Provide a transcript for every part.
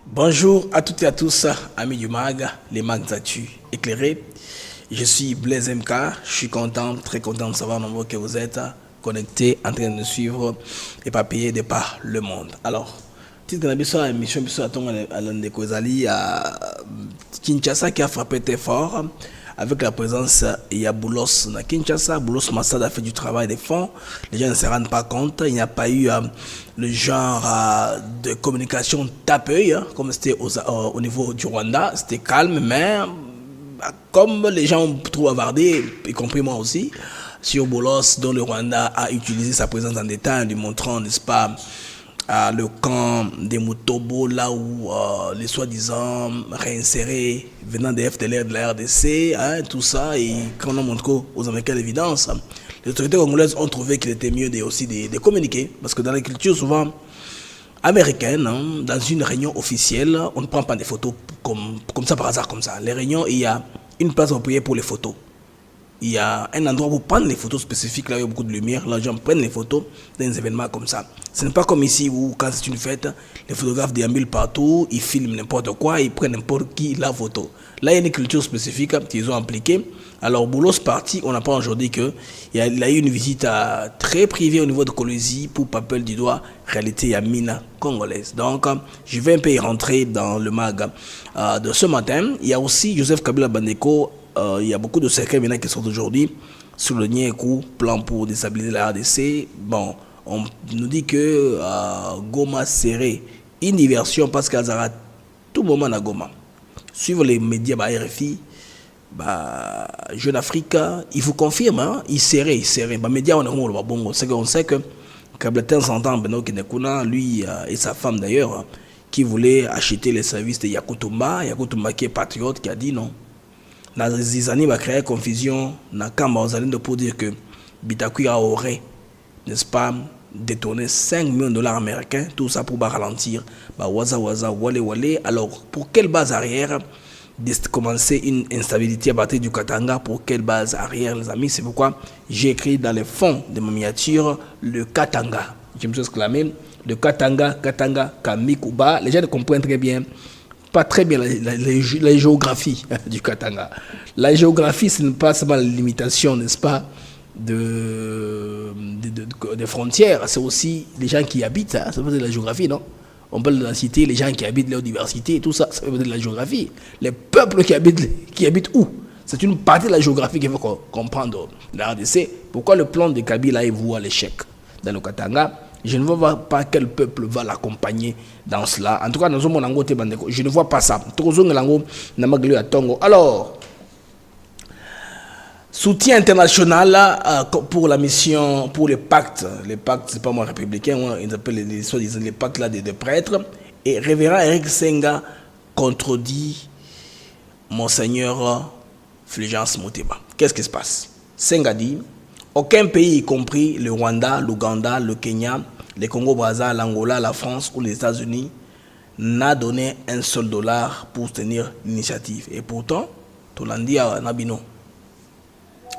Bonjour à toutes et à tous, amis du MAG, les MAG Actu éclairés. Je suis Blaise MK, je suis content, très content de savoir nombreux que vous êtes connectés, en train de nous suivre et éparpillés de par le monde. Alors, titre de la émission à l'Andekozali à Kinshasa qui a frappé très fort avec la présence il y a Boulos à Kinshasa. Boulos Massad a fait du travail de fond. Les gens ne se rendent pas compte. Il n'y a pas eu le genre de communication tape-œil comme c'était au niveau du Rwanda. C'était calme, mais comme les gens ont trop bavardé, y compris moi aussi, sur Boulos, dont le Rwanda a utilisé sa présence en détail, en lui montrant, n'est-ce pas, le camp des Mutobo, là où les soi-disant réinsérés venant des FDLR de la RDC, hein, tout ça, et quand on montre aux Américains l'évidence, les autorités congolaises ont trouvé qu'il était mieux de communiquer, parce que dans la culture souvent américaine, hein, dans une réunion officielle, on ne prend pas des photos comme ça par hasard, comme ça. Les réunions, il y a une place appropriée pour les photos. Il y a un endroit pour prendre les photos spécifiques, là où il y a beaucoup de lumière, les gens prennent les photos dans des événements comme ça. Ce n'est pas comme ici où, quand c'est une fête, les photographes déambulent partout, ils filment n'importe quoi, ils prennent n'importe qui la photo. Là, il y a une culture spécifique qu'ils ont appliquée. Alors, Boulos parti, on apprend aujourd'hui qu'il y a eu une visite très privée au niveau de Kolwezi pour Papel du doigt, réalité, il y a mine congolaise. Donc, je vais un peu y rentrer dans le mag de ce matin. Il y a aussi Joseph Kabila Bandeko. Il y a beaucoup de secrets maintenant qui sont aujourd'hui sur le Niekou, plan pour déstabiliser la RDC. Bon, on nous dit que Goma serait une diversion parce qu'Azara tout moment à Goma. Suivre les médias RFI, Jeune Afrique, il vous confirme, hein, il serait. Les médias, on sait que Kabletin s'entend, Beno Kinekuna, lui et sa femme d'ailleurs, qui voulaient acheter les services de Yakutumba qui est patriote, qui a dit non. Les années va créer confusion dans Kamba pour dire que Bitakuya aurait, n'est-ce pas, détourné 5 millions de dollars américains, tout ça pour ralentir, wale. Alors, pour quelle base arrière de commencer une instabilité à partir du Katanga, pour quelle base arrière, les amis? C'est pourquoi j'ai écrit dans les fonds de ma miniature le Katanga. Je me suis exclamé, le Katanga, Kamikuba. Les gens ne comprennent très bien. Pas très bien la géographie du Katanga. La géographie, ce n'est pas seulement la limitation, n'est-ce pas, des frontières, c'est aussi les gens qui y habitent, hein, ça veut dire la géographie, non? On peut la citer, les gens qui habitent la diversité, tout ça, ça veut dire la géographie. Les peuples qui habitent où? C'est une partie de la géographie qu'il faut comprendre. La RDC, pourquoi le plan de Kabila est voué à l'échec dans le Katanga? Je ne vois pas quel peuple va l'accompagner dans cela. En tout cas, dans mon angote bandeko, je ne vois pas ça. Alors, soutien international pour la mission, pour les pactes. Les pactes, c'est pas moi républicain, ils appellent les pactes là des prêtres. Et révérend Eric Senga contredit Monseigneur Fulgence Moteba. Qu'est-ce qui se passe? Senga dit, aucun pays, y compris le Rwanda, l'Ouganda, le Kenya, le Congo-Brazza, l'Angola, la France ou les États-Unis, n'a donné un seul dollar pour soutenir l'initiative. Et pourtant, tout l'a dit à Nabino.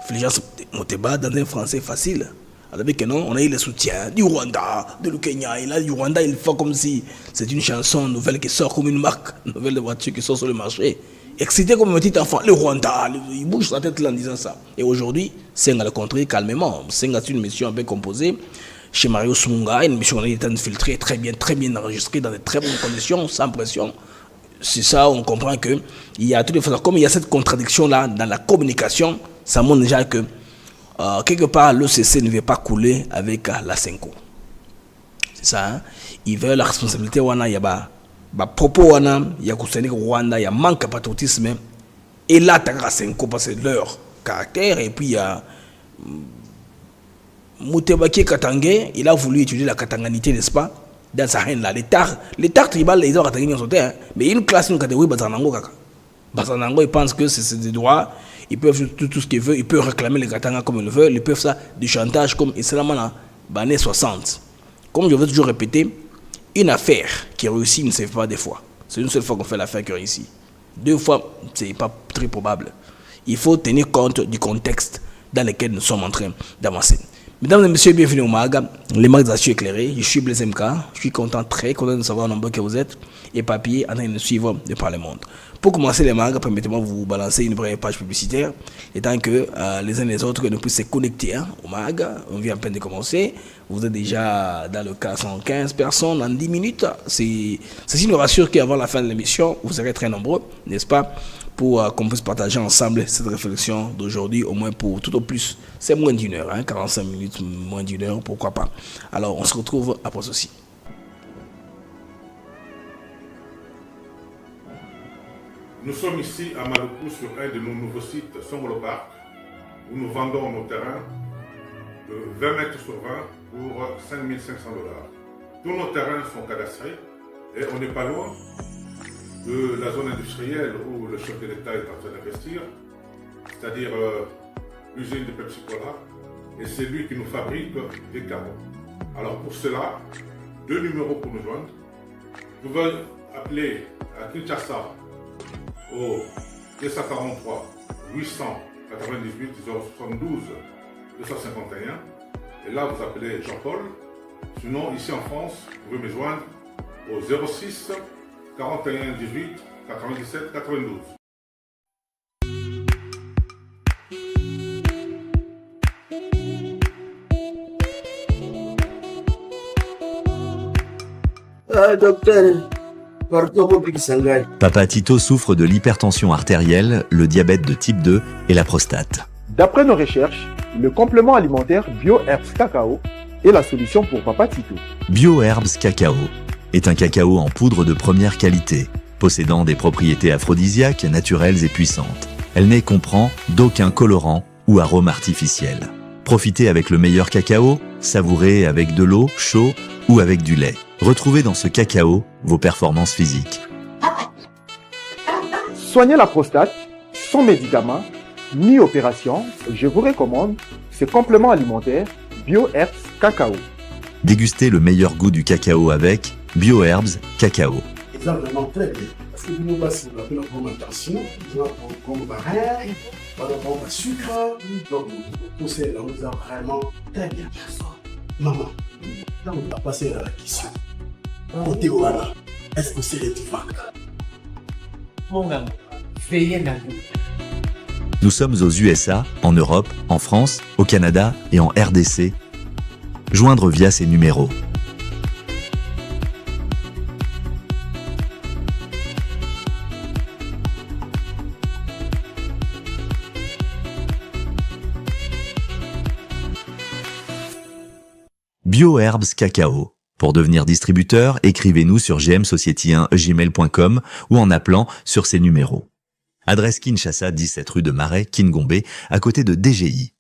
Fulgence Moteba, dans un français facile, alors que non, on a eu le soutien du Rwanda, de le Kenya. Et là, du Rwanda, il faut comme si c'est une chanson nouvelle qui sort comme une marque, nouvelle de voiture qui sort sur le marché. Excité comme un petit enfant, le Rwanda, il bouge sa tête là en disant ça. Et aujourd'hui, Senga le contraire calmement. Senga, c'est une mission un peu composée chez Mario Sumunga, une mission qui a été infiltrée, très bien enregistrée dans de très bonnes conditions, sans pression. C'est ça, on comprend qu'il y a toutes les façons, comme il y a cette contradiction-là dans la communication, ça montre déjà que quelque part, l'OCC ne veut pas couler avec la Senko. C'est ça, hein? Ils veulent la responsabilité, il y a propos, il y a Rwanda, il y a manque de patriotisme. Et là, tu as Senko parce que c'est leur caractère. Et puis, il y a Moutebaki Katangé, il a voulu étudier la katanganité, n'est-ce pas, dans sa haine là. Les tards tribales, ils ont Katangé en sauté, hein. Mais il y a une classe, une catégorie, Bazanango, kaka. Bazanango, ils pensent que c'est des droits, ils peuvent faire tout ce qu'ils veulent, ils peuvent réclamer les Katanga comme ils veulent, ils peuvent faire du chantage comme Islamana, années 60. Comme je veux toujours répéter, une affaire qui réussit ne se fait pas des fois. C'est une seule fois qu'on fait l'affaire qui réussit. 2 fois, c'est pas très probable. Il faut tenir compte du contexte dans lesquels nous sommes en train d'avancer. Mesdames et messieurs, bienvenue au MAG, les marques d'actu éclairées. Je suis Blaise MK, je suis très content de savoir le nombre que vous êtes et papier en train de nous suivre de par le monde. Pour commencer les marques, permettez-moi de vous balancer une première page publicitaire, étant que les uns et les autres que nous puissions se connecter au MAG. On vient à peine de commencer. Vous êtes déjà dans le cas 115 personnes en 10 minutes. Ceci nous rassure qu'avant la fin de l'émission, vous serez très nombreux, n'est-ce pas, pour qu'on puisse partager ensemble cette réflexion d'aujourd'hui, au moins pour tout au plus, c'est moins d'une heure, 45 minutes, moins d'une heure, pourquoi pas. Alors, on se retrouve après ceci. Nous sommes ici à Maluku sur un de nos nouveaux sites, Songolo Park, où nous vendons nos terrains de 20 mètres sur 20 pour 5 500 $. Tous nos terrains sont cadastrés et on n'est pas loin de la zone industrielle où le chef de l'État est en train d'investir, c'est-à-dire l'usine de Pepsi Cola, et c'est lui qui nous fabrique des carreaux. Alors pour cela, 2 numéros pour nous joindre. Vous pouvez appeler à Kinshasa au 243 898 072 251, et là vous appelez Jean-Paul. Sinon ici en France, vous pouvez me joindre au 06 41 18 97 92. Docteur, Papa Tito souffre de l'hypertension artérielle, le diabète de type 2 et la prostate. D'après nos recherches, le complément alimentaire BioHerbs Cacao est la solution pour Papa Tito. BioHerbs Cacao est un cacao en poudre de première qualité, possédant des propriétés aphrodisiaques, naturelles et puissantes. Elle n'est comprend d'aucun colorant ou arôme artificiel. Profitez avec le meilleur cacao, savourez avec de l'eau, chaud ou avec du lait. Retrouvez dans ce cacao vos performances physiques. Soignez la prostate sans médicaments ni opération. Je vous recommande ce complément alimentaire BioHerbs Cacao. Dégustez le meilleur goût du cacao avec BioHerbs Cacao. C'est vraiment très bien. Parce que nous passons la fermentation, nous avons comme barrière, nous avons le sucre, donc tout ça, là, nous avons vraiment très bien. Maman, là, on va passer à la question. Côté Ouana, est-ce que c'est le divan? Mon gars, veillez dans nous. Nous sommes aux USA, en Europe, en France, au Canada et en RDC. Joindre via ces numéros. BioHerbs Cacao. Pour devenir distributeur, écrivez-nous sur gmsociety1gmail.com ou en appelant sur ces numéros. Adresse Kinshasa, 17 rue de Marais, Kingombe, à côté de DGI.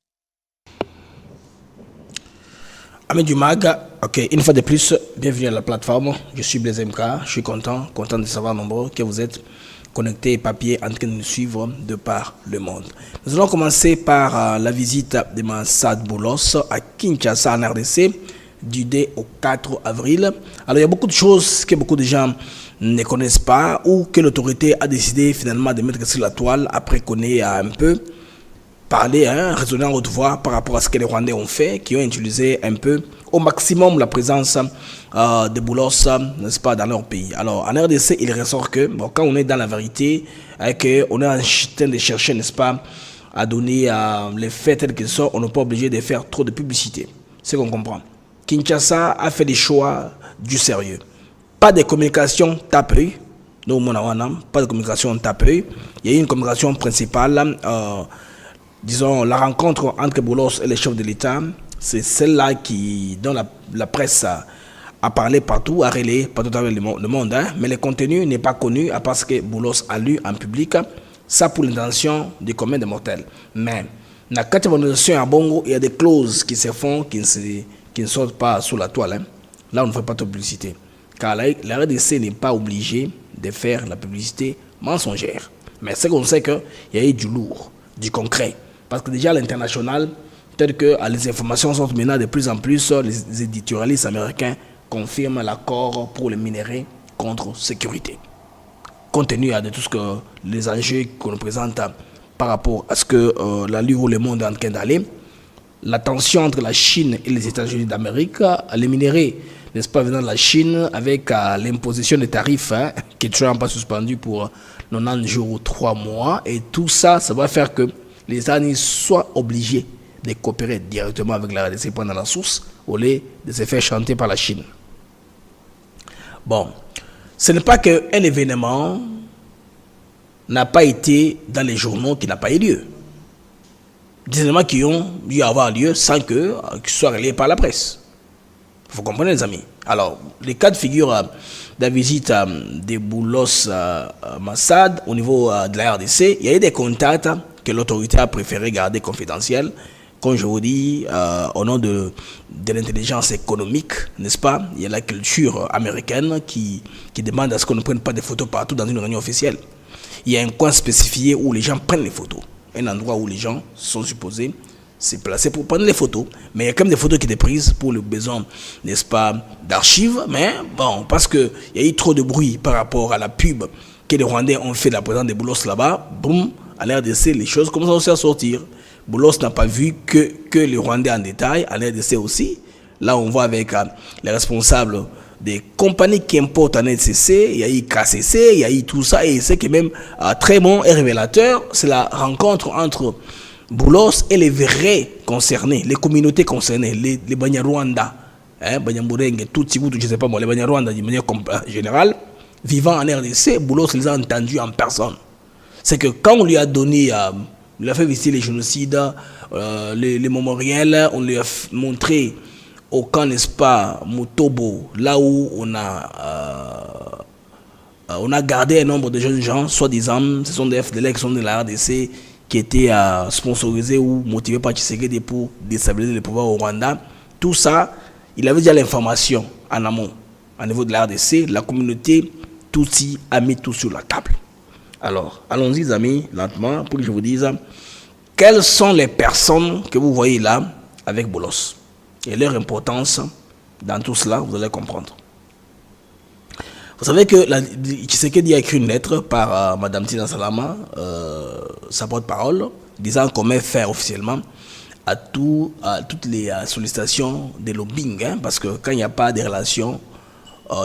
Amis du MAG, ok, une fois de plus, bienvenue à la plateforme. Je suis Blaise MK, je suis content de savoir nombreux que vous êtes connectés papier en train de nous suivre de par le monde. Nous allons commencer par la visite de Mansad Boulos à Kinshasa en RDC du 2 au 4 avril. Alors il y a beaucoup de choses que beaucoup de gens ne connaissent pas ou que l'autorité a décidé finalement de mettre sur la toile après qu'on ait un peu parlé, raisonné en haute voix par rapport à ce que les Rwandais ont fait, qui ont utilisé un peu au maximum la présence de Boulos, n'est-ce pas, dans leur pays. Alors en RDC, il ressort que bon, quand on est dans la vérité, qu'on est en train de chercher, n'est-ce pas, à donner les faits tels qu'ils sont, on n'est pas obligé de faire trop de publicité. C'est qu'on comprend. Kinshasa a fait des choix du sérieux. Pas de communication tape-œil. Pas de communication tape-œil. Il y a eu une communication principale, disons, la rencontre entre Boulos et les chefs de l'État. C'est celle-là dont la presse a parlé partout, a relayé partout dans le monde. Mais le contenu n'est pas connu parce que Boulos a lu en public. Ça pour l'intention du commun des mortels. Mais dans la catégorisation à Bongo, il y a des clauses qui se font, qui ne sortent pas sous la toile. Là, on ne fait pas de publicité. Car la RDC n'est pas obligée de faire la publicité mensongère. Mais c'est qu'on sait qu'il y a eu du lourd, du concret. Parce que déjà à l'international, peut-être que les informations sont maintenant de plus en plus, les éditorialistes américains confirment l'accord pour les minéraux contre sécurité. Compte tenu de tout ce que les enjeux qu'on nous présente par rapport à ce que l'allure où le monde est en train d'aller, la tension entre la Chine et les États-Unis d'Amérique, les minéraux, n'est-ce pas, venant de la Chine, avec l'imposition des tarifs qui est toujours pas suspendu pour 90 jours ou 3 mois, et tout ça, ça va faire que les États-Unis soient obligés de coopérer directement avec la RDC pendant la source, au lieu de se faire chanter par la Chine. Bon, ce n'est pas qu'un événement n'a pas été dans les journaux, qui n'a pas eu lieu. Des événements qui ont dû avoir lieu sans qu'ils soient relayés par la presse. Vous comprenez, les amis? Alors, les cas de figure de la visite de Boulos Massad au niveau de la RDC, il y a eu des contacts que l'autorité a préféré garder confidentiels. Comme je vous dis, au nom de l'intelligence économique, n'est-ce pas? Il y a la culture américaine qui demande à ce qu'on ne prenne pas des photos partout dans une réunion officielle. Il y a un coin spécifié où les gens prennent les photos. Un endroit où les gens sont supposés se placer pour prendre les photos. Mais il y a quand même des photos qui étaient prises pour le besoin, n'est-ce pas, d'archives. Mais bon, parce qu'il y a eu trop de bruit par rapport à la pub que les Rwandais ont fait de la présence des Boulos là-bas, boum, à l'RDC, les choses commencent aussi à sortir. Boulos n'a pas vu que les Rwandais en détail, à l'RDC aussi. Là, on voit avec les responsables des compagnies qui importent en RDC, il y a eu KCC, il y a eu tout ça, et c'est quand même très bon et révélateur. C'est la rencontre entre Boulos et les vrais concernés, les communautés concernées, les Banyarwanda, Banyamburenge, tout je ne sais pas moi, les Banyarwanda d'une manière générale, vivant en RDC, Boulos les a entendus en personne. C'est que quand on lui a donné, on lui a fait visiter les génocides, les mémoriels, on lui a montré au camp, n'est-ce pas, Mutobo, là où on a gardé un nombre de jeunes gens, soi-disant, ce sont des FDL qui sont de la RDC, qui étaient sponsorisés ou motivés par Tshisekedi pour déstabiliser le pouvoir au Rwanda. Tout ça, il avait déjà l'information en amont, au niveau de la RDC. La communauté Tutsi a mis tout sur la table. Alors, allons-y, les amis, lentement, pour que je vous dise quelles sont les personnes que vous voyez là avec Boulos et leur importance dans tout cela, vous allez comprendre. Vous savez que Tshisekedi a écrit une lettre par Mme Tina Salama, sa porte-parole, disant qu'on met fin officiellement à toutes les sollicitations des lobbying, parce que quand il n'y a pas de relation,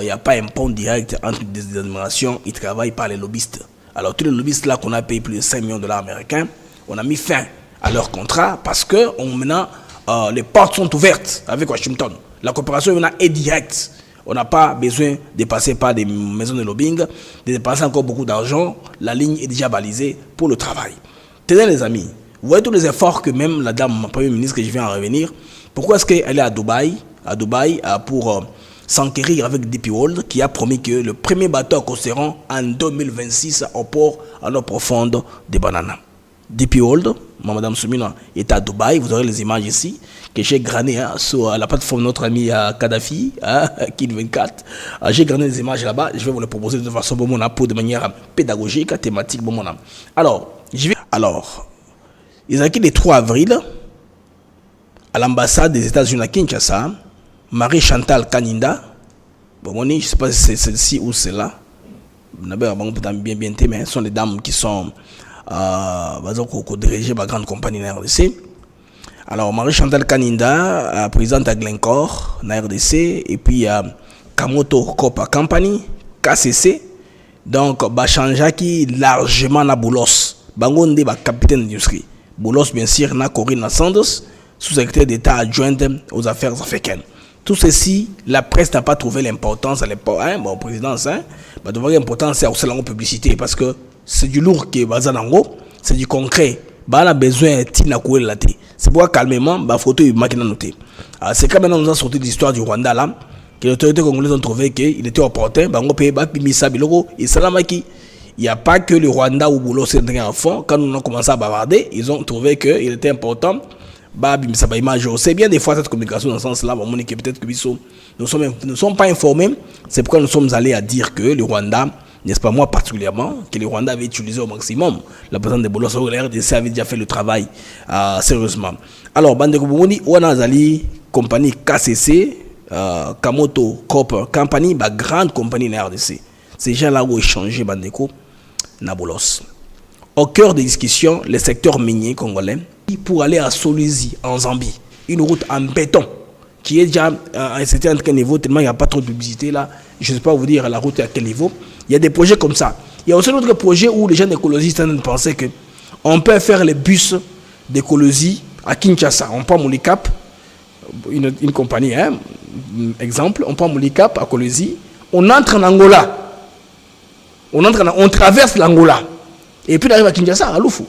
il n'y a pas un pont direct entre des administrations, ils travaillent par les lobbyistes. Alors tous les lobbyistes là qu'on a payé plus de 5 millions de dollars américains, on a mis fin à leur contrat parce que maintenant les portes sont ouvertes avec Washington. La coopération maintenant est directe. On n'a pas besoin de passer par des maisons de lobbying, de dépenser encore beaucoup d'argent. La ligne est déjà balisée pour le travail. Tenez les amis, vous voyez tous les efforts que même la dame, ma première ministre, que je viens en revenir, pourquoi est-ce qu'elle est à Dubaï pour s'enquérir avec DP World, qui a promis que le premier bateau accosteront en 2026 au port à l'eau profonde de Banana. DP World, Mme Soumina, est à Dubaï. Vous aurez les images ici que j'ai granées sur la plateforme de notre ami Kadhafi, Kid 24. J'ai grané les images là-bas. Je vais vous les proposer de façon de manière pédagogique, thématique. Alors, ils ont acquis le 3 avril à l'ambassade des États-Unis à Kinshasa. Marie-Chantal Kaninda, je ne sais pas si c'est celle-ci ou celle-là, mais ce sont des dames qui sont dirigées par la grande compagnie de RDC. Alors, Marie-Chantal Kaninda, présidente à Glencore, na RDC, et puis Kamoto Copper Company, KCC, donc, changea qui largement na Boulos, Bangonde, capitaine d'industrie. Boulos, bien sûr, na Corinne Sanders, sous-secrétaire d'État adjointe aux affaires africaines. Tout ceci, la presse n'a pas trouvé l'importance à l'époque. Présidence, trouver l'importance c'est aussi la publicité parce que c'est du lourd qui est basé en gros, c'est du concret. On a besoin de la thé. C'est pour calmement, photo est noté. C'est quand même nous a sorti l'histoire du Rwanda là, que les autorités congolaises ont trouvé qu'il était opportun. Il n'y a pas que le Rwanda ou Boulos s'est en fond. Quand nous avons commencé à bavarder, ils ont trouvé qu'il était important. C'est bien des fois cette communication dans ce sens-là, peut-être que nous ne sommes pas informés. C'est pourquoi nous sommes allés à dire que le Rwanda, n'est-ce pas moi particulièrement, que le Rwanda avait utilisé au maximum la présence de Boulos. La RDC avait déjà fait le travail sérieusement. Alors, Bandeko Boumoni, Wanazali, compagnie KCC, Kamoto Copper Company, grande compagnie de la RDC. Ces gens-là ont échangé Bandeko na Boulos. au cœur des discussions le secteur minier congolais pour aller à Solwezi, en Zambie. Une route en béton qui est déjà à un certain niveau, tellement il n'y a pas trop de publicité là. Je ne sais pas vous dire la route est à quel niveau. Il y a des projets comme ça. Il y a aussi d'autres projets où les gens d'écologistes pensaient qu'on peut faire les bus d'écologie à Kinshasa. On prend Molicap, une compagnie, hein, exemple, on prend Molicap à Kolwezi, on entre en Angola. On traverse l'Angola. Et puis on arrive à Kinshasa, à Lufu.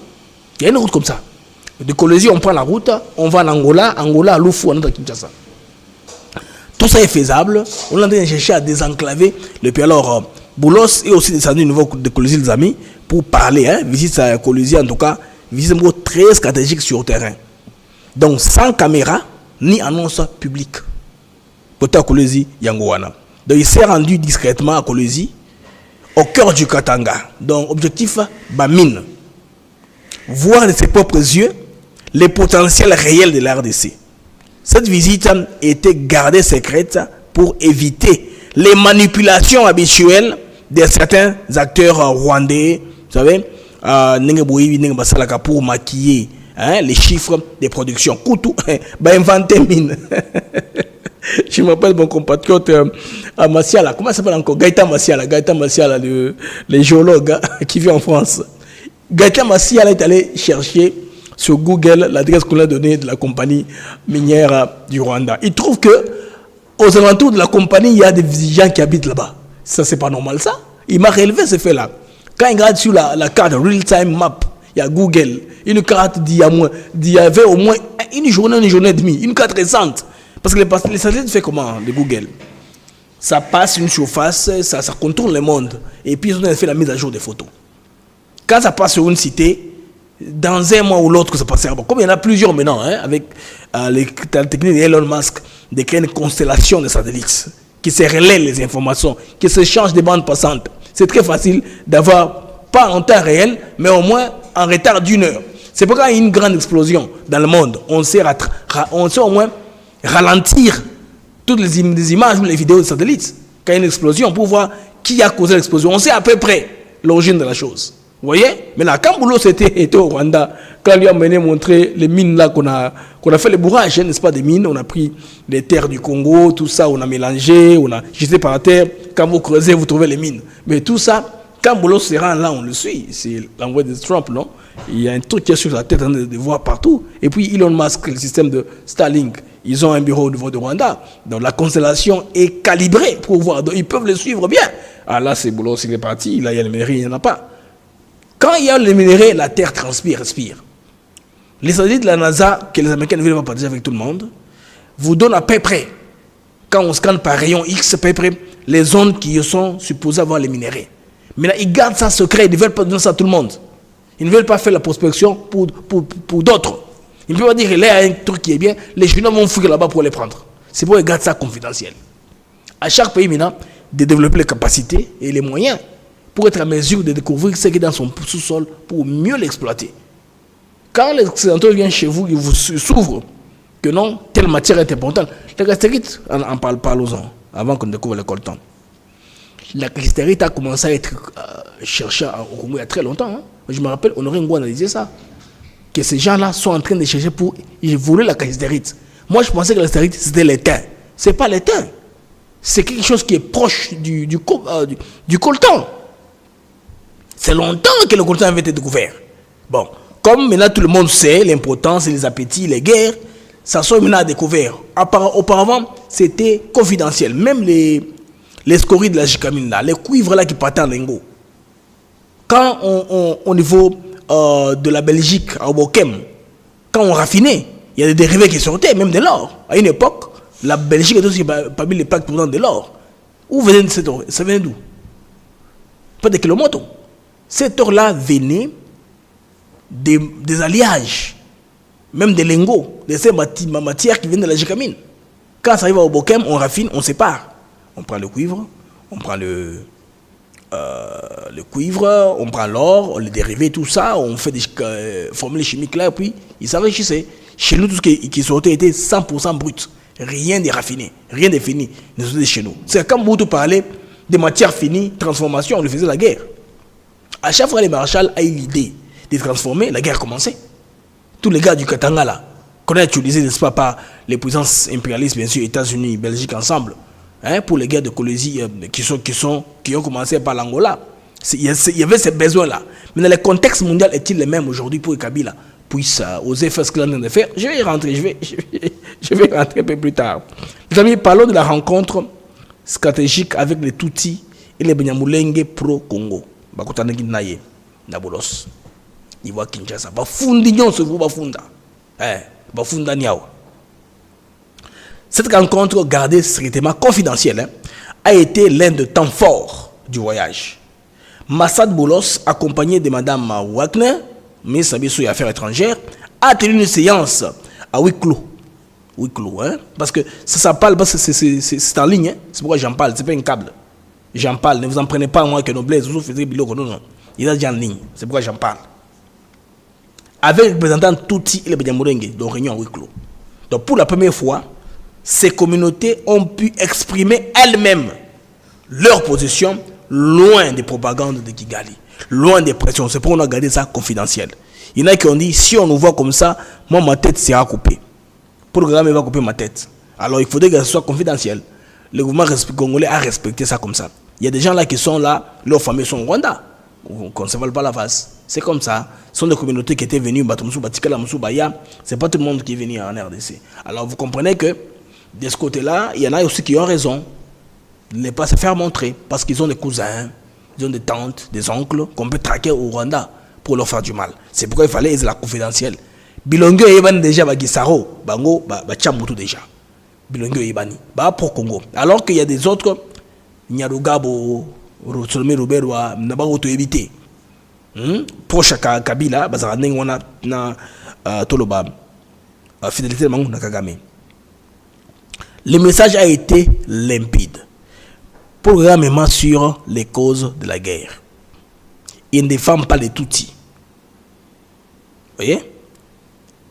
Il y a une route comme ça. De Kolwezi, on prend la route, on va en Angola, à Lufu, on entre à Kinshasa. Tout ça est faisable. On est en train de chercher à désenclaver le pays. Alors, Boulos est aussi descendu au niveau de Kolwezi, les amis, pour parler. Hein, visite à Kolwezi, en tout cas, visite un mot très stratégique sur le terrain. Donc, sans caméra, ni annonce publique. Côté à Kolwezi, Yangowana. Donc, il s'est rendu discrètement à Kolwezi, au cœur du Katanga. Donc, objectif, mine. Voir de ses propres yeux les potentiels réels de l'RDC. Cette visite était gardée secrète pour éviter les manipulations habituelles de certains acteurs rwandais, vous savez, pour maquiller les chiffres des productions. Koutou, inventer mine. Je m'appelle mon compatriote Massiala. Comment ça s'appelle encore? Gaëtan Massiala, le géologue qui vit en France. Gaëtan Massiala est allé chercher sur Google l'adresse qu'on a donnée de la compagnie minière du Rwanda. Il trouve que aux alentours de la compagnie, il y a des gens qui habitent là-bas. Ça, c'est pas normal, ça. Il m'a relevé ce fait-là. Quand il regarde sur la carte real-time map, il y a Google, une carte d'il y avait au moins une journée et demie, une carte récente. Parce que les satellites fait comment, de Google? Ça passe une surface, ça contourne le monde. Et puis, ils ont fait la mise à jour des photos. Quand ça passe sur une cité, dans un mois ou l'autre, ça passera. Comme il y en a plusieurs maintenant, hein, avec les techniques d'Elon Musk, de créer une constellation de satellites qui se relaient les informations, qui se changent des bandes passantes. C'est très facile d'avoir, pas en temps réel, mais au moins en retard d'1 heure. C'est pourquoi il y a une grande explosion dans le monde. On sait au moins ralentir toutes les images ou les vidéos de satellites. Quand il y a une explosion, pour voir qui a causé l'explosion. On sait à peu près l'origine de la chose. Vous voyez? Maintenant, quand Boulos était au Rwanda, quand lui a mené montrer les mines là qu'on a fait les bourrages, hein, n'est-ce pas, des mines, on a pris les terres du Congo, tout ça, on a mélangé, on a jeté par la terre. Quand vous creusez, vous trouvez les mines. Mais tout ça, quand Boulos se rend là, on le suit. C'est l'envoi de Trump, non? Il y a un truc qui est sur la tête, on de voir partout. Et puis Elon Musk, le système de Starlink, ils ont un bureau au niveau de Rwanda. Donc la constellation est calibrée pour voir. Donc ils peuvent le suivre bien. Ah là, c'est Boulos, il est parti. Là, il y a le mairie, il n'y en a pas. Quand il y a les minéraux, la Terre transpire, respire. Les satellites de la NASA, que les Américains ne veulent pas partager avec tout le monde, vous donnent à peu près, quand on scanne par rayon X, à peu près, les zones qui sont supposées avoir les minéraux. Mais là, ils gardent ça secret, ils ne veulent pas donner ça à tout le monde. Ils ne veulent pas faire la prospection pour d'autres. Ils ne peuvent pas dire, il y a un truc qui est bien, les Chinois vont fouiller là-bas pour les prendre. C'est pour qu'ils gardent ça confidentiel. À chaque pays, maintenant, de développer les capacités et les moyens pour être à mesure de découvrir ce qui est dans son sous-sol pour mieux l'exploiter. Quand les Occidentaux viennent chez vous, ils vous s'ouvrent que non, telle matière est importante. La cassiterite, on parle pas aux gens avant qu'on découvre le coltan. La cassiterite a commencé à être cherchée au Congo il y a très longtemps. Hein. Je me rappelle, Honoré Ngouana disait ça. Que ces gens-là sont en train de chercher pour. Ils voulaient la cassiterite. Moi, je pensais que la cassiterite, c'était l'étain. Ce n'est pas l'étain. C'est quelque chose qui est proche du coltan. C'est longtemps que le coltan avait été découvert. Bon, comme maintenant tout le monde sait l'importance, les appétits, les guerres, ça soit maintenant découvert. Auparavant, c'était confidentiel. Même les scories de la Jikamine, là, les cuivres là qui partaient en lingots. Quand au niveau de la Belgique, à Obokem, quand on raffinait, il y a des dérivés qui sortaient, même de l'or. À une époque, la Belgique était aussi parmi les plaques tournantes de l'or. Où venait cet or? Ça venait d'où? Pas de kilomètres. Cet or-là venait des alliages, même des lingots, de ces matières qui viennent de la Jikamine. Quand ça arrive au Bokem, on raffine, on sépare. On prend le cuivre, on prend le cuivre, on prend l'or, on les dérive, tout ça, on fait des formules chimiques là, et puis ils s'enrichissaient. Chez nous, tout ce qui sortait était 100% brut. Rien de raffiné, rien de fini. Nous sortait chez nous. C'est quand Mobutu parlait de matières finies, transformation, on lui faisait la guerre. À chaque fois, les maréchals a eu l'idée de transformer, la guerre a commencé. Tous les gars du Katanga là, qu'on a utilisé, n'est-ce pas, par les puissances impérialistes, bien sûr, États-Unis, Belgique ensemble, hein, pour les guerres de colonie qui ont commencé par l'Angola. Il y avait ces besoins-là. Mais dans le contexte mondial, est-il le même aujourd'hui pour Kabila puisse oser faire ce qu'il est en train de faire? Je vais y rentrer, je vais rentrer un peu plus tard. Les amis, parlons de la rencontre stratégique avec les Tutsis et les Banyamulenge pro-Congo. Bakotanegi naye, Nabolos. Ils voient Kinshasa. Bafundi nyonso vous bafunda. Bafunda niawa. Cette rencontre gardée strictement confidentielle a été l'un des temps forts du voyage. Massad Boulos, accompagné de Madame Wagner, ministre des Affaires étrangères, a tenu une séance à huis clos. Huis clos, hein? Parce que ça parle, parce que c'est en ligne, hein? C'est pourquoi j'en parle, c'est pas un câble. J'en parle, ne vous en prenez pas moi que nos blés, vous faisiez biloko, non. Il est déjà en ligne, c'est pourquoi j'en parle. Avec les représentants Tutsi et les Banyamulenge, donc réunion à huis clos. Donc pour la première fois, ces communautés ont pu exprimer elles-mêmes leur position loin des propagandes de Kigali, loin des pressions. C'est pourquoi on a gardé ça confidentiel. Il y en a qui ont dit, si on nous voit comme ça, moi ma tête sera coupée. Pour le gouvernement, il va couper ma tête. Alors il faudrait que ce soit confidentiel. Le gouvernement congolais a respecté ça comme ça. Il y a des gens là qui sont là, leurs familles sont au Rwanda. Qu'on ne se vole pas la face. C'est comme ça. Ce sont des communautés qui étaient venues, c'est pas tout le monde qui est venu en RDC. Alors vous comprenez que de ce côté-là, il y en a aussi qui ont raison de ne pas se faire montrer parce qu'ils ont des cousins, ils ont des tantes, des oncles qu'on peut traquer au Rwanda pour leur faire du mal. C'est pourquoi il fallait la confidentielle. Bilongo Ebani déjà Bagisaro, Bango, Bachamoutou déjà. Bilongo Ebani, pour Congo. Alors qu'il y a des autres, Nyarugabo, Rotsolome Roberwa, Nabaroto évité. Proche à Kabila, Bazaraneng wana na Toloba, fidélité de Mango Nakagame. Le message a été limpide. Programmement sur les causes de la guerre. Il ne défend pas les Tutsis. Vous voyez?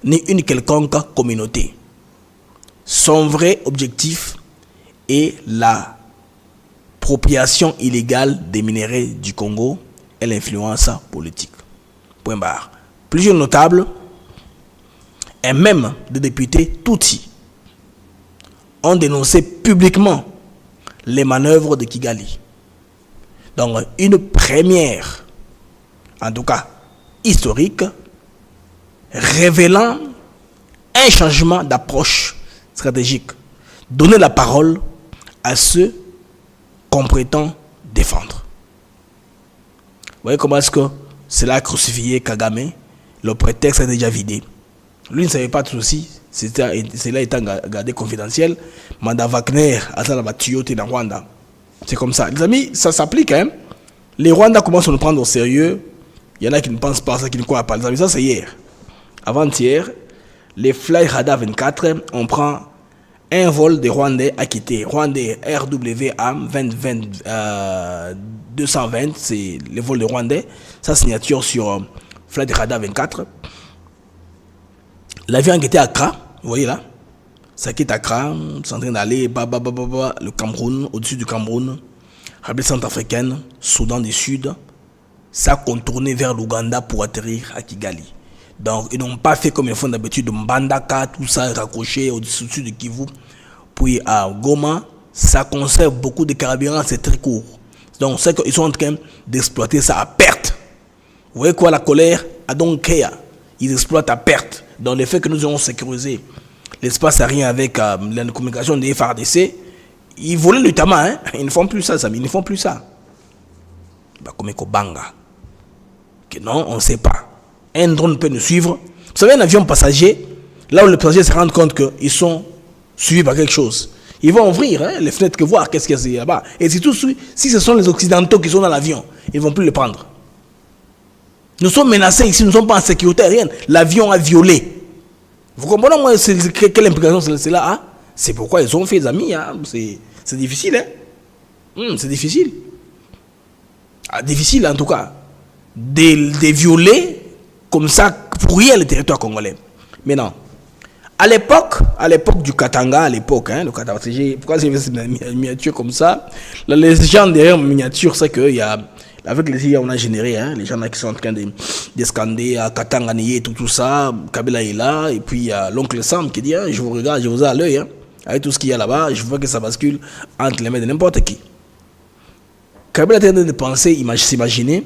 Ni une quelconque communauté. Son vrai objectif est l'appropriation illégale des minéraux du Congo et l'influence politique. Point barre. Plusieurs notables et même des députés Tutsis ont dénoncé publiquement les manœuvres de Kigali. Donc, une première, en tout cas historique, révélant un changement d'approche stratégique. Donner la parole à ceux qu'on prétend défendre. Vous voyez comment est-ce que cela a crucifié Kagame? Le prétexte est déjà vidé. Lui ne savait pas tout ceci. Cela étant gardé confidentiel. Madame Wagner a ça la tuyauté dans Rwanda. C'est comme ça. Les amis, ça s'applique. Hein? Les Rwandais commencent à nous prendre au sérieux. Il y en a qui ne pensent pas à ça, qui ne croient pas. Les amis, ça c'est hier. Avant-hier, les Fly Radar 24, on prend un vol des Rwandais à quitter. Rwandais RWA 220, c'est le vol des Rwandais. Sa signature sur Fly Radar 24. L'avion qui était à Accra, vous voyez là, ça quitte Accra, c'est en train d'aller le Cameroun, au-dessus du Cameroun, République centrafricaine, Soudan du Sud, ça a contourné vers l'Ouganda pour atterrir à Kigali. Donc ils n'ont pas fait comme ils font d'habitude de Mbandaka, tout ça raccroché au-dessus de Kivu, puis à Goma, ça conserve beaucoup de carburant, c'est très court. Donc c'est qu'ils sont en train d'exploiter ça à perte. Vous voyez quoi la colère? À Donkea, ils exploitent à perte. Dans le fait que nous avons sécurisé l'espace aérien avec la communication des FARDC, ils volaient notamment, hein? Ils ne font plus ça, ils ne font plus ça. Comme Banga. Que non, on ne sait pas. Un drone peut nous suivre. Vous savez, un avion passager, là où les passagers se rendent compte qu'ils sont suivis par quelque chose, ils vont ouvrir les fenêtres que voir qu'est-ce qu'il y a là-bas. Et surtout, si ce sont les Occidentaux qui sont dans l'avion, ils ne vont plus le prendre. Nous sommes menacés ici, nous ne sommes pas en sécurité aérienne. L'avion a violé. Vous comprenez moi quelle implication c'est là? Hein? C'est pourquoi ils ont fait des amis. Hein? C'est difficile. Hein? C'est difficile. Difficile en tout cas. De violer comme ça pour rien le territoire congolais. Maintenant, à l'époque du Katanga, le Katanga, pourquoi j'ai fait cette miniature comme ça? La légende derrière la miniature, c'est qu'il y a avec les IA, on a généré, hein, les gens là qui sont en train de scander à Katanga, Nié, tout ça, Kabila est là, et puis il y a l'oncle Sam qui dit, hein, je vous regarde, je vous ai à l'œil, hein, avec tout ce qu'il y a là-bas, je vois que ça bascule entre les mains de n'importe qui. Kabila est en train de penser, s'imaginer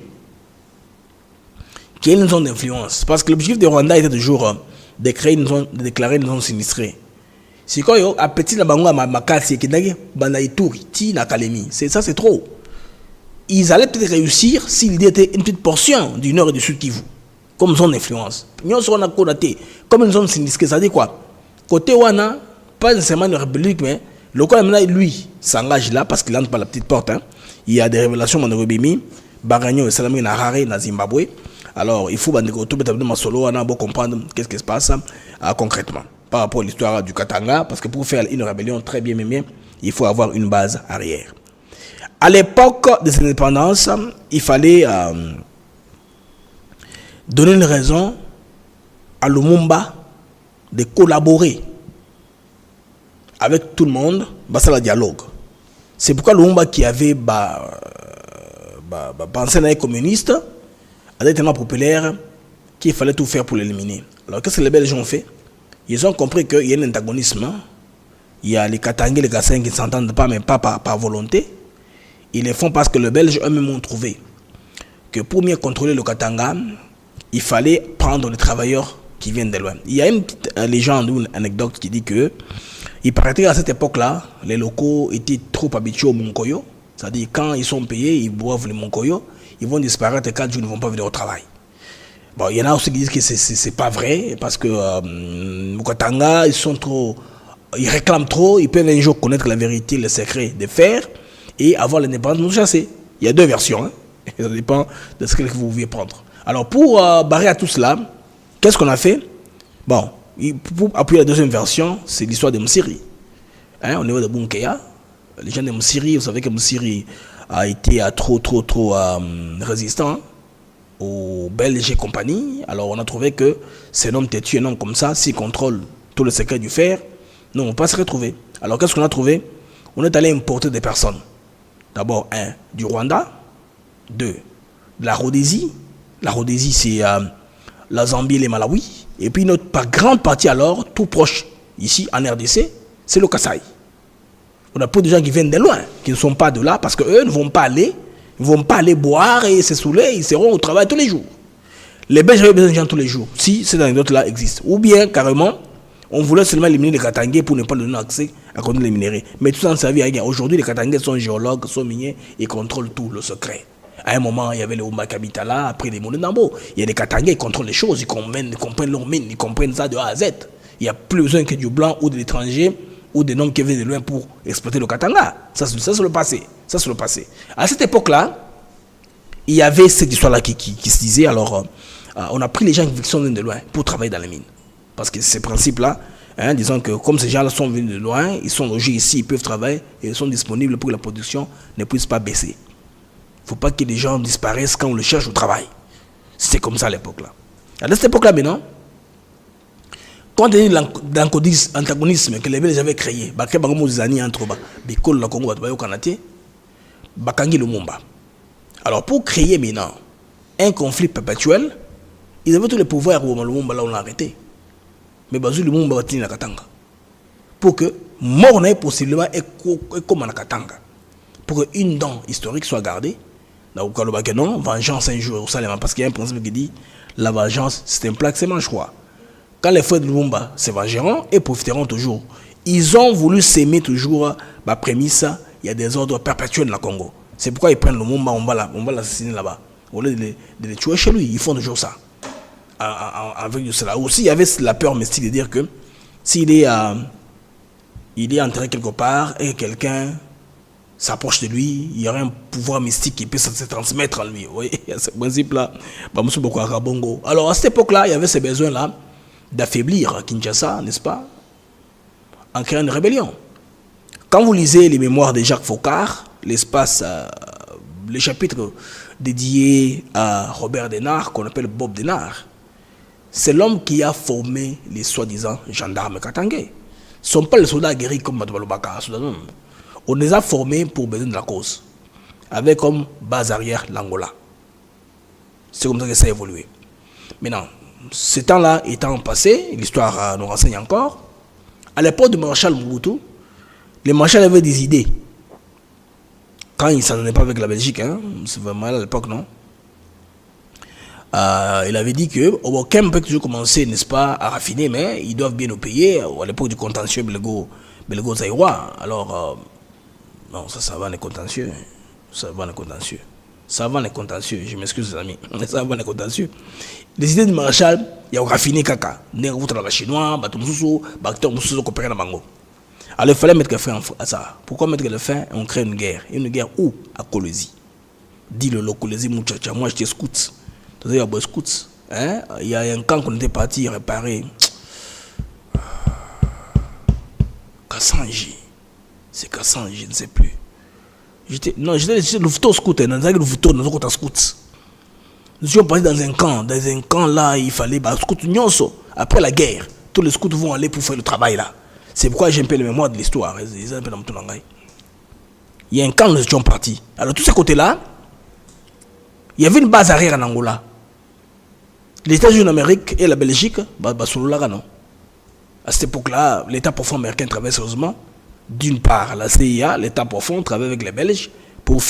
qu'il y a une zone d'influence. Parce que l'objectif de Rwanda était toujours de créer une zone, de déclarer une zone sinistrée. C'est quand il y a un petit nabango à Makasi qui n'a pas été na Kalemi. Ça, c'est trop. Ils allaient peut-être réussir s'ils étaient une petite portion du nord et du sud Kivu, comme zone d'influence. Nous sommes comme une zone sinistrée. Ça dit quoi? Côté Wana, pas nécessairement une république, mais le cas lui s'engage là parce qu'il entre par la petite porte. Hein. Il y a des révélations dans le Rubimi, Bagagno et Salamé na Harare, na Zimbabwe. Alors, il faut comprendre qu'est-ce qui se passe concrètement par rapport à l'histoire du Katanga, parce que pour faire une rébellion très bien, il faut avoir une base arrière. À l'époque des indépendances, il fallait donner une raison à Lumumba de collaborer avec tout le monde dans le dialogue. C'est pourquoi Lumumba qui avait pensé à les communistes, a été tellement populaire qu'il fallait tout faire pour l'éliminer. Alors qu'est-ce que les Belges ont fait? Ils ont compris qu'il y a un antagonisme. Il y a les Katangais et les Kassens qui ne s'entendent pas, mais pas par volonté. Ils le font parce que les Belges eux-mêmes ont trouvé que pour mieux contrôler le Katanga, il fallait prendre les travailleurs qui viennent de loin. Il y a une petite légende ou une anecdote qui dit que il paraît qu'à cette époque-là, les locaux étaient trop habitués au Monkoyo. C'est-à-dire quand ils sont payés, ils boivent le Monkoyo. Ils vont disparaître 4 jours, ils ne vont pas venir au travail. Bon, il y en a aussi qui disent que c'est pas vrai, parce que Mukatanga, ils réclament trop, ils peuvent un jour connaître la vérité, le secret de faire, et avoir l'indépendance nous chasser. Il y a deux versions, hein. Ça dépend de ce que vous voulez prendre. Alors pour barrer à tout cela, qu'est-ce qu'on a fait? Bon, pour appuyer la deuxième version, c'est l'histoire de Msiri. Hein, au niveau de Bunkeya, les gens de Msiri, vous savez que Msiri a été trop résistant aux Belges et compagnie. Alors on a trouvé que c'est un homme têtu, un homme comme ça, s'il contrôle tout le secret du fer, non, on ne va pas se retrouver. Alors qu'est-ce qu'on a trouvé? On est allé importer des personnes. D'abord, du Rwanda, 2, de la Rhodésie. La Rhodésie, c'est la Zambie et les Malawi. Et puis notre grande partie alors, tout proche, ici en RDC, c'est le Kasaï. On a peu de gens qui viennent de loin, qui ne sont pas de là, parce qu'eux ne vont pas aller boire et se saouler, ils seront au travail tous les jours. Les Belges avaient besoin de gens tous les jours, si cette anecdote-là existe. Ou bien, carrément, on voulait seulement éliminer les Katangais pour ne pas leur donner accès à connaître les minéraux. Mais tout ça ne servait à rien. Aujourd'hui, les Katangais sont géologues, sont miniers, et contrôlent tout le secret. À un moment, il y avait les Oumba Kabitala, après les Moulins Nambo. Il y a des Katangais qui contrôlent les choses, ils comprennent leurs mines, ils comprennent ça de A à Z. Il n'y a plus besoin que du blanc ou de l'étranger ou des noms qui viennent de loin pour exploiter le Katanga. Ça, c'est le passé. Ça, c'est le passé. À cette époque-là, il y avait cette histoire-là qui se disait. Alors, on a pris les gens qui sont venus de loin pour travailler dans les mines. Parce que ces principes-là, hein, disons que comme ces gens-là sont venus de loin, ils sont logés ici, ils peuvent travailler et ils sont disponibles pour que la production ne puisse pas baisser. Il ne faut pas que les gens disparaissent quand on le cherche au travail. C'était comme ça à l'époque-là. À cette époque-là, maintenant, compte tenu de l'antagonisme que les Belges avaient créé, alors pour créer maintenant un conflit perpétuel, ils avaient tous les pouvoirs où Lumumba là on l'a arrêté. Mais Bazou Lumumba va tenir la Katanga. Pour que mort n'est possiblement comme en Katanga. Pour qu'une dent historique soit gardée. Non, vengeance un jour au Salema. Parce qu'il y a un principe qui dit la vengeance c'est un plat que c'est mange quoi. Quand les frères de Lumumba se vengeront et profiteront toujours. Ils ont voulu s'aimer toujours la prémisse, il y a des ordres perpétuels dans le Congo. C'est pourquoi ils prennent Lumumba, on va l'assassiner là-bas. Au lieu de les tuer chez lui, ils font toujours ça. Avec cela. Aussi, il y avait la peur mystique de dire que s'il est enterré quelque part et quelqu'un s'approche de lui, il y aurait un pouvoir mystique qui peut se transmettre en lui. Oui, il y a ce principe-là. Alors, à cette époque-là, il y avait ce besoin-là d'affaiblir Kinshasa, n'est-ce pas, en créant une rébellion. Quand vous lisez les mémoires de Jacques Faucard, les chapitres dédiés à Robert Denard, qu'on appelle Bob Denard, c'est l'homme qui a formé les soi-disant gendarmes katangais. Ce ne sont pas les soldats guéris comme Matobalobaka. On les a formés pour besoin de la cause. avec comme base arrière l'Angola. C'est comme ça que ça a évolué. Maintenant, ce temps-là étant passé, l'histoire nous renseigne encore, à l'époque du maréchal Mobutu, le maréchal avait des idées. Quand il ne s'en donnait pas avec la Belgique, hein, c'est vraiment à l'époque, non? Il avait dit que aucun peut toujours commencer, n'est-ce pas, à raffiner, mais ils doivent bien nous payer à l'époque du contentieux belgo-zaïrois. Alors, non, ça va les contentieux. Ça va les contentieux. Ça va les contentieux. Je m'excuse, les amis. Ça va les contentieux. Les idées du maréchal, il y a raffiné caca. N'est pas la chinois, coopérer dans Bango. Alors, il fallait mettre fin à ça. Pourquoi mettre le fin? On crée une guerre. Une guerre où? À Colosie. Dis le Colosie, muchacha. Moi, j'étais scout. Il y a des scouts. Il y a un camp qu'on était parti réparer. Kassanji. C'est Kassanji, je ne sais plus. J'étais le photo scout. Dans le photo, dans le scout. Nous sommes partis dans un camp. Dans un camp là, il fallait. Scout nyonso. Après la guerre, tous les scouts vont aller pour faire le travail là. C'est pourquoi j'ai un peu la mémoire de l'histoire. Il y a un camp où nous étions partis. Alors, tous ces côtés-là, il y avait une base arrière en Angola. Les États-Unis d'Amérique et la Belgique, non. À cette époque-là, l'État profond américain travaillait sérieusement. D'une part, la CIA, l'État profond travaillait avec les Belges pour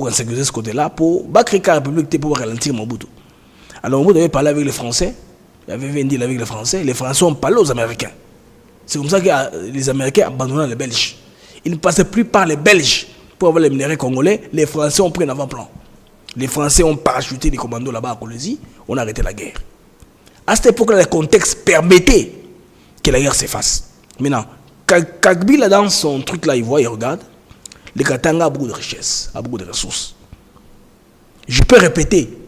insécuriser ce côté-là, pour créer la République, pour ralentir Mobutu. Alors Mobutu avait parlé avec les Français, il avait un deal avec les Français ont parlé aux Américains. C'est comme ça que les Américains abandonnaient les Belges. Ils ne passaient plus par les Belges pour avoir les minéraux congolais, les Français ont pris un avant-plan. Les Français ont parachuté les commandos là-bas à Colosie, on a arrêté la guerre. À cette époque-là, le contexte permettait que la guerre s'efface. Maintenant, Kabila dans son truc là, il voit, il regarde, le Katanga a beaucoup de richesses, a beaucoup de ressources. Je peux répéter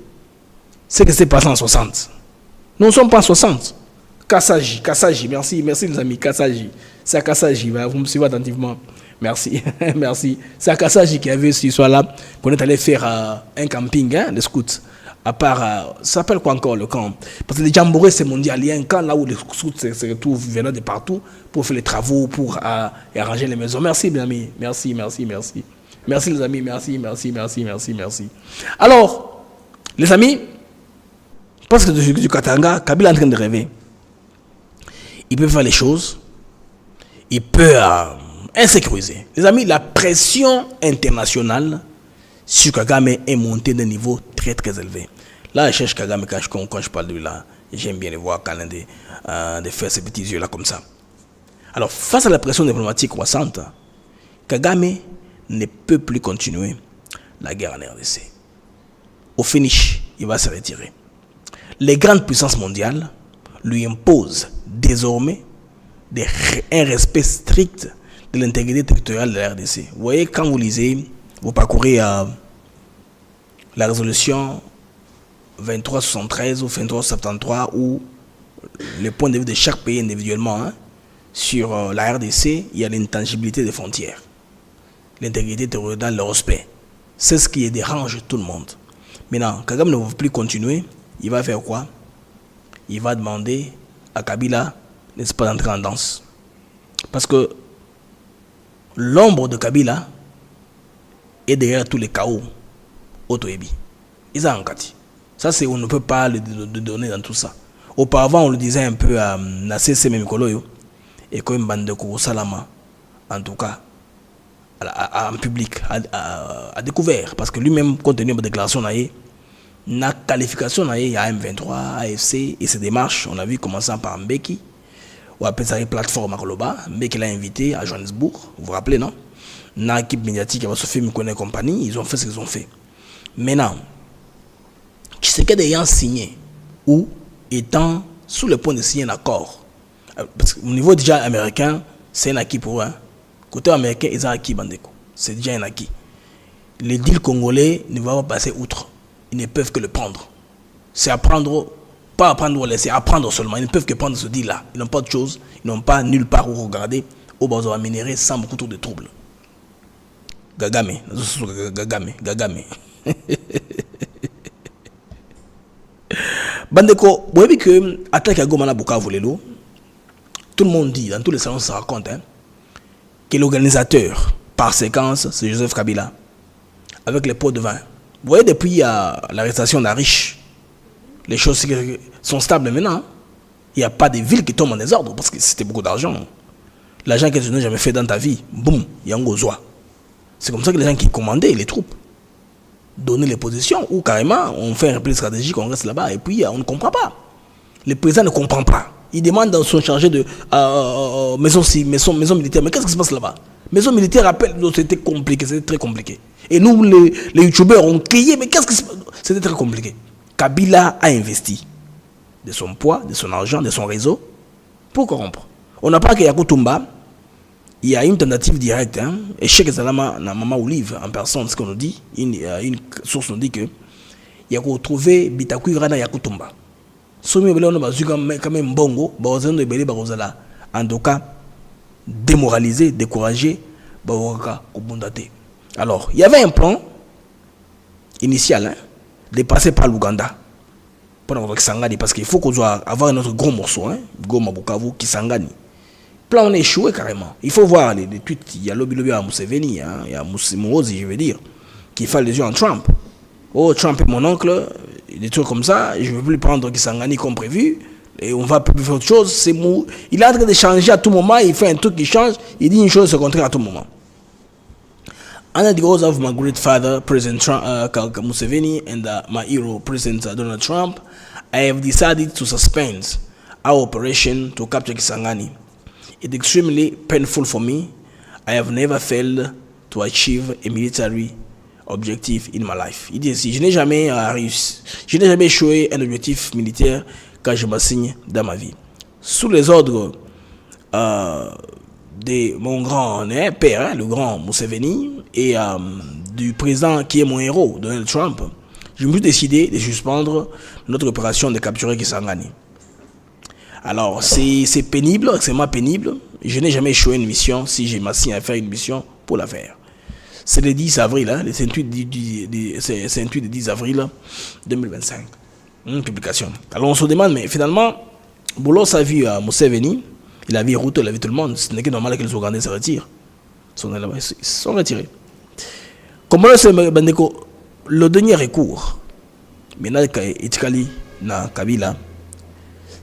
ce qui s'est passé en 60. Nous ne sommes pas en 60. Kassaji, merci les amis, Kassaji. C'est à Kassaji, vous me suivez attentivement. Merci, merci. C'est à Kassaji qui avait cette histoire-là, qu'on est allé faire un camping, les scouts. À part, ça s'appelle quoi encore le camp? Parce que les Jamboree, c'est mondial. Il y a un camp là où les scouts se retrouvent venant de partout pour faire les travaux, pour arranger les maisons. Merci, mes amis. Merci. Merci, les amis. Merci. Alors, les amis, parce que du Katanga, Kabila est en train de rêver. Il peut faire les choses. Il peut insécuriser. Les amis, la pression internationale sur Kagame est montée d'un niveau très élevé. Là, je cherche Kagame quand je parle de lui là. J'aime bien le voir quand de faire ces petits yeux là comme ça. Alors, face à la pression diplomatique croissante, Kagame ne peut plus continuer la guerre en RDC. Au finish, il va se retirer. Les grandes puissances mondiales lui imposent désormais un respect strict de l'intégrité territoriale de la RDC. Vous voyez, quand vous lisez, vous parcourez la résolution 2373 ou 2373 où le point de vue de chaque pays individuellement sur la RDC, il y a l'intangibilité des frontières, l'intégrité territoriale, le respect. C'est ce qui dérange tout le monde. Maintenant, Kagame ne veut plus continuer. Il va faire quoi? Il va demander à Kabila, n'est-ce pas, d'entrer en danse. Parce que l'ombre de Kabila est derrière tous les chaos au Toyebi. Ils ont encadré. Ça, on ne peut pas le donner dans tout ça. Auparavant, on le disait un peu à Nassese Memikoloyo et comme Bandeko Salama, en tout cas, en public, a découvert. Parce que lui-même, compte tenu de la déclaration, la qualification il y a M23, AFC et ses démarches, on a vu commençant par Mbeki, ou appelle ça une plateforme à Koloba. Mbeki l'a invité à Johannesburg, vous vous rappelez, non? Dans l'équipe médiatique, avec Sophie Mikoné et compagnie, ils ont fait ce qu'ils ont fait. Maintenant, Tshisekedi ayant signé, ou étant sous le point de signer un accord, parce qu'au niveau déjà américain, c'est un acquis pour eux. Côté américain, ils ont acquis Bandeko. C'est déjà un acquis. Les deals congolais ne vont pas passer outre. Ils ne peuvent que le prendre. C'est apprendre, pas apprendre ou laisser, apprendre seulement. Ils ne peuvent que prendre ce deal-là. Ils n'ont pas de choses, ils n'ont pas nulle part où regarder. Au bas, on va minérer sans beaucoup de troubles. Gagame. Bandeko, vous voyez que attaque à Goma na Bukavu lelo, tout le monde dit, dans tous les salons, ça raconte, que l'organisateur, par séquence, c'est Joseph Kabila. avec les pots de vin. Vous voyez, depuis l'arrestation d'Arish, les choses sont stables maintenant. Il n'y a pas de ville qui tombe en désordre parce que c'était beaucoup d'argent. L'argent que tu n'as jamais fait dans ta vie, boum, il y a un gros. C'est comme ça que les gens qui commandaient les troupes donnaient les positions ou carrément on fait un repli stratégique, on reste là-bas et puis on ne comprend pas. Le président ne comprend pas. Il demande dans son chargé de maison militaire. Mais qu'est-ce qui se passe là-bas? Maison militaire rappelle, c'était compliqué, c'était très compliqué. Et nous, les youtubeurs, ont crié, mais qu'est-ce qui se passe? C'était très compliqué. Kabila a investi de son poids, de son argent, de son réseau pour corrompre. On n'a pas qu'à Yakutumba, il y a une tentative directe. Et Cheikh Zalama, Maman Olive, en personne, ce qu'on nous dit, une source nous dit que il y a retrouvé Bitakuira na Yakutumba. Somi Bele on a quand même bongo, Baozano et Bele Barozala. En tout cas, démoralisé, découragé, Baoka Obundate. Alors, il y avait un plan initial de passer par l'Ouganda. Parce qu'il faut qu'on doit avoir notre gros morceau, Goma Bukavu, Kisangani. Plan on a échoué carrément. Il faut voir les tweets. Il y a Lobby à Museveni, il y a Mouzi, je veux dire, qui fait les yeux en Trump. Oh, Trump est mon oncle, des trucs comme ça, je ne veux plus prendre Kisangani comme prévu, et on va plus faire autre chose. C'est mou. Il est en train de changer à tout moment, il fait un truc qui change, il dit une chose, se contraire à tout moment. Under the orders of my great father, President Museveni, and my hero, President Donald Trump, I have decided to suspend our operation to capture Kisangani. It's extremely painful for me. I have never failed to achieve a military objective in my life. Il dit ainsi, je n'ai jamais réussi, je n'ai jamais échoué un objectif militaire quand je m'assigne dans ma vie. Sous les ordres de mon grand père, le grand Museveni, et du président qui est mon héros, Donald Trump, je me suis décidé de suspendre notre opération de capturer Kisangani. Alors, c'est pénible, extrêmement pénible. Je n'ai jamais échoué une mission si je m'assigne à faire une mission pour la faire. C'est le 10 avril, c'est un tweet du 10 avril 2025. Publication. Alors, on se demande, mais finalement, Boulos a vu Museveni, il a vu Ruto, il a vu tout le monde. Ce n'est que normal que les Ougandais se retirent. Ils sont retirés. Comme le dernier recours, maintenant, Itikali, na Kabila,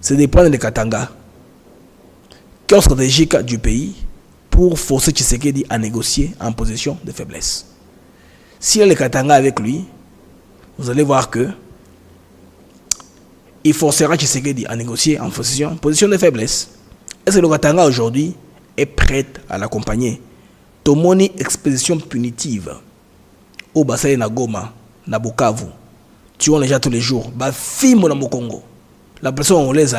c'est de prendre les Katanga, cœur stratégique du pays, pour forcer Tshisekedi à négocier en position de faiblesse. S'il a les Katanga avec lui, vous allez voir que il forcera Tshisekedi à négocier en position de faiblesse. Est-ce que le Katanga aujourd'hui est prêt à l'accompagner? Tomoni expédition punitive au Bassaï na Goma, na Bukavu, tuons les gens tous les jours, ba film na Mokongo. La personne congolaise,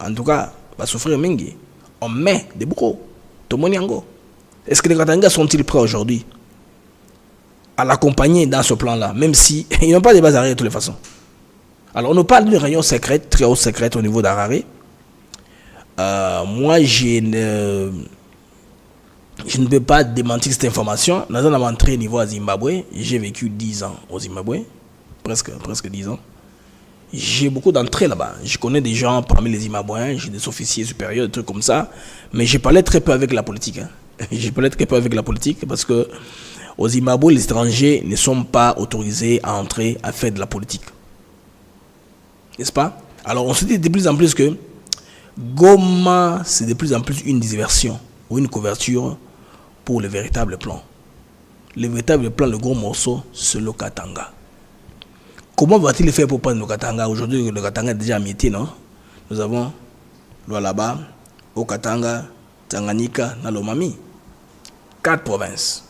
en tout cas, va souffrir mingi. On met des boucos. Tomoni Ango. Est-ce que les Katanga sont-ils prêts aujourd'hui à l'accompagner dans ce plan-là, même si ils n'ont pas de base arrière de toutes les façons? Alors, on nous parle d'une réunion secrète, très haute secrète au niveau d'Harare. Moi, je ne peux pas démentir cette information. Nous avons entré au niveau à Zimbabwe. J'ai vécu 10 ans au Zimbabwe, presque 10 ans. J'ai beaucoup d'entrées là-bas. Je connais des gens parmi les Zimbabwéens, j'ai des officiers supérieurs, des trucs comme ça. Mais j'ai parlé très peu avec la politique. J'ai parlé très peu avec la politique parce que au Zimbabwe, les étrangers ne sont pas autorisés à entrer à faire de la politique. N'est-ce pas? Alors on se dit de plus en plus que Goma, c'est de plus en plus une diversion ou une couverture pour le véritable plan. Le véritable plan, le gros morceau, c'est le Katanga. Comment va-t-il faire pour prendre le Katanga? Aujourd'hui, le Katanga est déjà amitié, non? Nous avons Lualaba, au Katanga, Tanganyika, na Lomami. 4 provinces.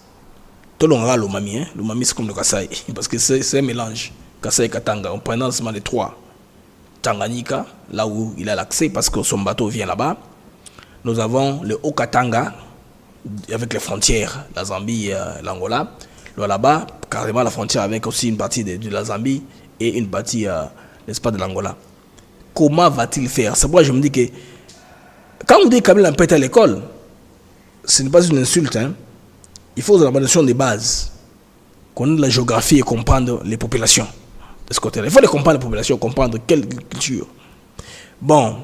Tout le monde a Lomami, hein? Lomami, c'est comme le Kasaï, parce que c'est un mélange. Kasaï et Katanga, on prend seulement les 3. Tanganyika, là où il a l'accès, parce que son bateau vient là-bas. Nous avons le Haut-Katanga, avec les frontières, la Zambie et l'Angola. Là-bas, carrément la frontière avec aussi une partie de la Zambie et une partie, n'est-ce pas, de l'Angola. Comment va-t-il faire? C'est pourquoi je me dis que quand on dit Kabila pète à l'école, ce n'est pas une insulte. Hein? Il faut la notion des bases, connaître la géographie et comprendre les populations de ce côté-là. Il faut les comprendre, les populations, comprendre quelle culture. Bon,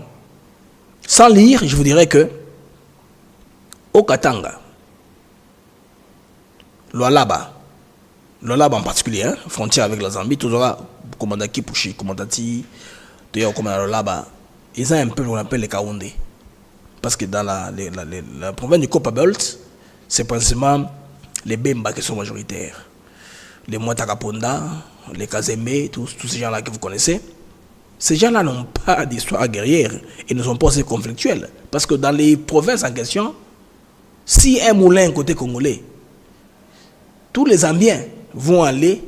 sans lire, je vous dirais que au Katanga, Lualaba, le lab en particulier, hein, frontière avec la Zambie, toujours là, Komandaki, Pushi, Komandati, d'ailleurs, comme le lab, ils ont un peu ce qu'on appelle les Kaoundé. Parce que dans la province du Copperbelt, c'est principalement les Bemba qui sont majoritaires. Les Mwatakaponda, les Kazembe, tous ces gens-là que vous connaissez. Ces gens-là n'ont pas d'histoire guerrière et ne sont pas aussi conflictuels. Parce que dans les provinces en question, si un moulin côté congolais, tous les Zambiens vont aller,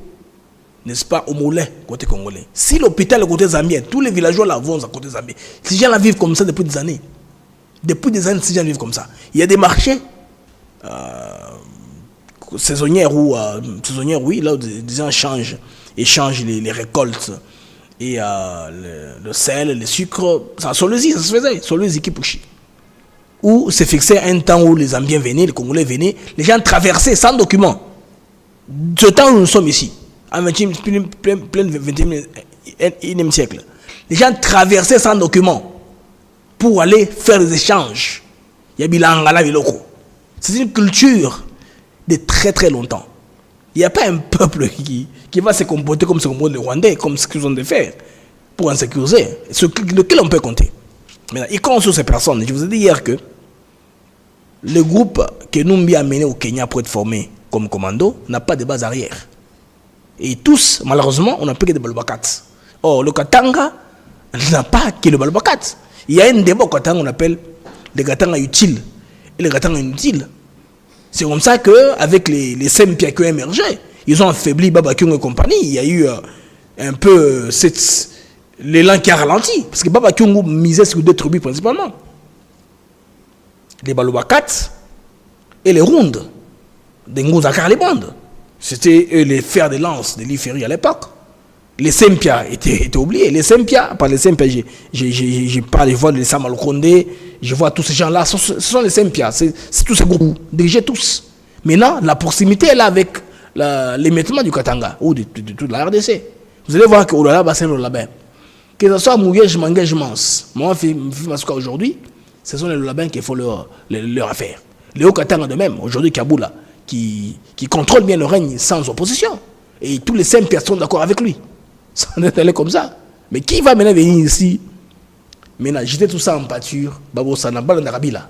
n'est-ce pas, au moulin côté congolais. Si l'hôpital est côté zambien, tous les villageois là vont à côté zambien. Ces gens-là vivent comme ça depuis des années. Depuis des années, ces gens vivent comme ça. Il y a des marchés saisonnières où, oui, là où des gens échangent les récoltes et le sel, le sucre. Ça, Solesi, ça se faisait. Solesi Kipushi. Où c'est fixé un temps où les Zambiens venaient, les Congolais venaient, les gens traversaient sans document. Ce temps où nous sommes ici, en plein 21e siècle, les gens traversaient sans document pour aller faire des échanges. Il y a Bilangala Biloko. C'est une culture de très très longtemps. Il n'y a pas un peuple qui va se comporter comme se comportent les Rwandais, comme ce qu'ils ont de faire pour en sécuriser, lequel on peut compter. Maintenant, ils comptent sur ces personnes. Je vous ai dit hier que le groupe que Numbi a mené au Kenya pour être formé comme commando n'a pas de base arrière. Et tous, malheureusement, on n'a plus que des Balubakat. Or, le Katanga n'a pas que le Balubakat. Il y a un débat au Katanga qu'on appelle les Katanga utiles et les Katanga inutiles. C'est comme ça qu'avec les Sempia qui ont émergé, ils ont affaibli Baba Kyung et compagnie. Il y a eu un peu l'élan qui a ralenti. Parce que Baba Kyung misait sur deux tribus principalement. Les Balubakat et les Rondes. Des Ngouzakar les bandes. C'était les fers de lance de l'Iferi à l'époque. Les Sempia étaient oubliés. Les Sempia, par les Sempia, je parle, je vois les Samal Kondé, je vois tous ces gens-là. Ce sont les Sempia, c'est tous ces groupes, dirigés tous. Maintenant, la proximité est là avec l'émettement du Katanga ou de toute la RDC. Vous allez voir que Olala Bassin Lolabin, que ce soit Mouyej, Mangej, Mans, moi, aujourd'hui, ce sont les Lolabins qui font leur affaire. Les Hauts-Katanga de même, aujourd'hui, Kaboula, qui contrôle bien le règne sans opposition. Et tous les 5 personnes sont d'accord avec lui. Ça en est allé comme ça. Mais qui va maintenant venir ici, maintenant, jeter tout ça en pâture, Babo Sanabal Narabila,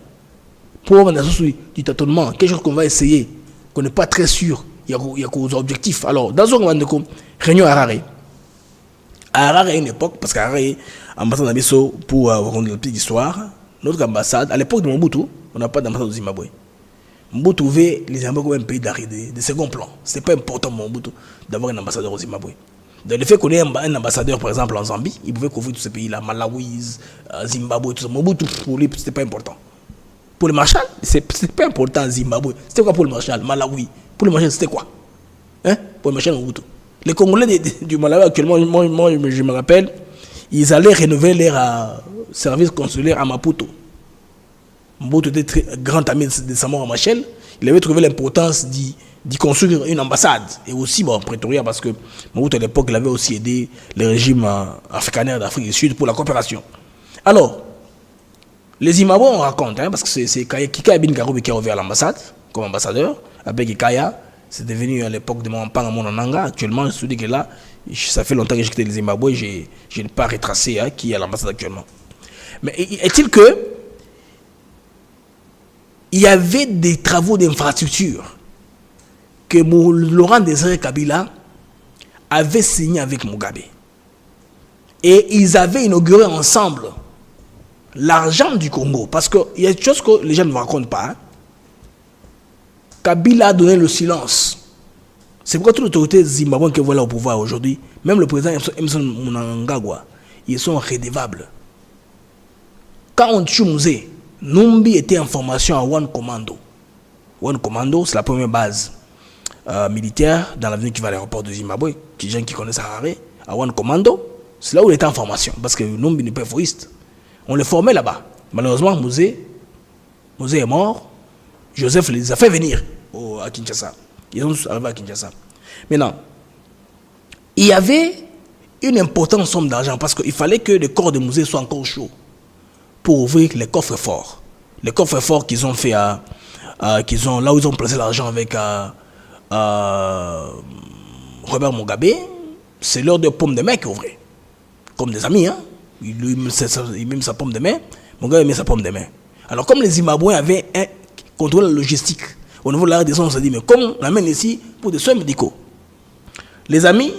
pour du tâtonnement, quelque chose qu'on va essayer, qu'on n'est pas très sûr, il y a qu'aux objectifs. Alors, dans une réunion à Harare, à une époque, parce qu'à Harare, ambassade d'Abisso, pour raconter une petite histoire, notre ambassade, à l'époque de Mobutu, on n'a pas d'ambassade au Zimbabwe. Mobutu trouvait les Zimbabwe comme un pays d'arrivée, de second plan. Ce n'est pas important pour Mobutu d'avoir un ambassadeur au Zimbabwe. Donc, le fait qu'on ait un ambassadeur, par exemple, en Zambie, il pouvait couvrir tous ces pays-là, Malawi, Zimbabwe, tout ça. Mobutu, pour lui, ce n'était pas important. Pour le Marshall, ce n'était pas important, Zimbabwe. C'était quoi pour le Marshall, Malawi? Pour le Marshall, c'était quoi? Hein? Pour le Marshall, Mobutu. Les Congolais du Malawi, actuellement, moi, je me rappelle, ils allaient rénover leur service consulaire à Maputo. Mobutu était très grand ami de Samora Machel. Il avait trouvé l'importance d'y construire une ambassade. Et aussi, Pretoria, parce que Mobutu à l'époque, il avait aussi aidé le régime africaner d'Afrique du Sud pour la coopération. Alors, les Zimbabwe, on raconte, parce que c'est Kika Bin Garoubi qui a ouvert l'ambassade, comme ambassadeur, avec Ikaya. C'est devenu à l'époque de mon père à Monananga. Actuellement, je suis que là, ça fait longtemps que j'ai quitté le Zimbabwe, je n'ai pas retracé qui est à l'ambassade actuellement. Mais est-il que il y avait des travaux d'infrastructure que Laurent Désiré Kabila avait signé avec Mugabe. Et ils avaient inauguré ensemble l'argent du Congo. Parce qu'il y a des choses que les gens ne racontent pas. Kabila a donné le silence. C'est pourquoi toute l'autorité zimbabwéenne qui est au pouvoir aujourd'hui, même le président Emerson Mnangagwa, ils sont redevables. Quand on tue Musée, Numbi était en formation à One Commando. One Commando, c'est la première base militaire dans l'avenue qui va à l'aéroport de Zimbabwe. Les gens qui connaissent Harare, à One Commando, c'est là où il était en formation. Parce que Numbi n'est pas fouilliste. On le formait là-bas. Malheureusement, Musée est mort. Joseph les a fait venir à Kinshasa. Ils sont arrivés à Kinshasa. Maintenant, il y avait une importante somme d'argent parce qu'il fallait que le corps de Musée soit encore chaud pour ouvrir les coffres forts. Les coffres forts qu'ils ont fait là où ils ont placé l'argent avec Robert Mugabe, c'est l'heure de pomme de main qui ouvrait. Comme des amis, hein. Il met sa pomme de main, Mugabe met sa pomme de main. Alors comme les Zimbabwéens avaient un contrôle logistique au niveau de la RDC, on s'est dit, mais comment on l'amène ici pour des soins médicaux? Les amis,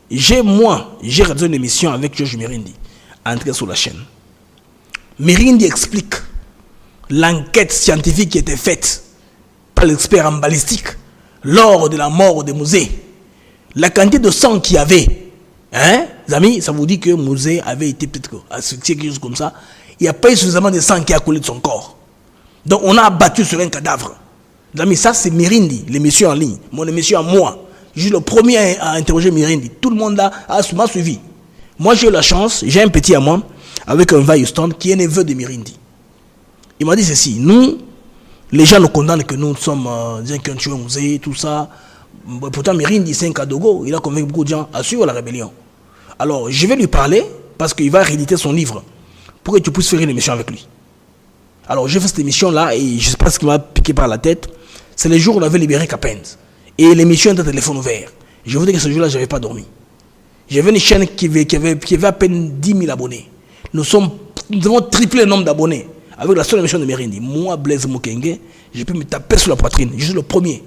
j'ai réalisé une émission avec Georges Mirindi, entré sur la chaîne. Mirindi explique l'enquête scientifique qui était faite par l'expert en balistique lors de la mort de Mouzé. La quantité de sang qu'il y avait, hein, les amis, ça vous dit que Mouzé avait été peut-être asphyxié, quelque chose comme ça. Il n'y a pas eu suffisamment de sang qui a coulé de son corps. Donc on a abattu sur un cadavre. Les amis, ça c'est Mirindi, l'émission en ligne, mon émission à moi. Je suis le premier à interroger Mirindi. Tout le monde là m'a suivi. Moi j'ai eu la chance, j'ai un petit à moi, avec un va Houston, qui est neveu de Mirindi. Il m'a dit ceci, nous, les gens nous condamnent que nous sommes des gens qui ont tué Mouzé, tout ça. Pourtant Mirindi c'est un Kadogo, il a convaincu beaucoup de gens à suivre la rébellion. Alors je vais lui parler, parce qu'il va rééditer son livre, pour que tu puisses faire une émission avec lui. Alors j'ai fait cette émission là, et je ne sais pas ce qui m'a piqué par la tête, c'est le jour où on avait libéré Capens. Et l'émission était à téléphone ouvert. Je vous dis que ce jour-là, je n'avais pas dormi. J'avais une chaîne qui avait à peine 10 000 abonnés. Nous avons triplé le nombre d'abonnés avec la seule émission de Mirindi. Moi, Blaise Mokenge, j'ai pu me taper sur la poitrine. Je suis le premier.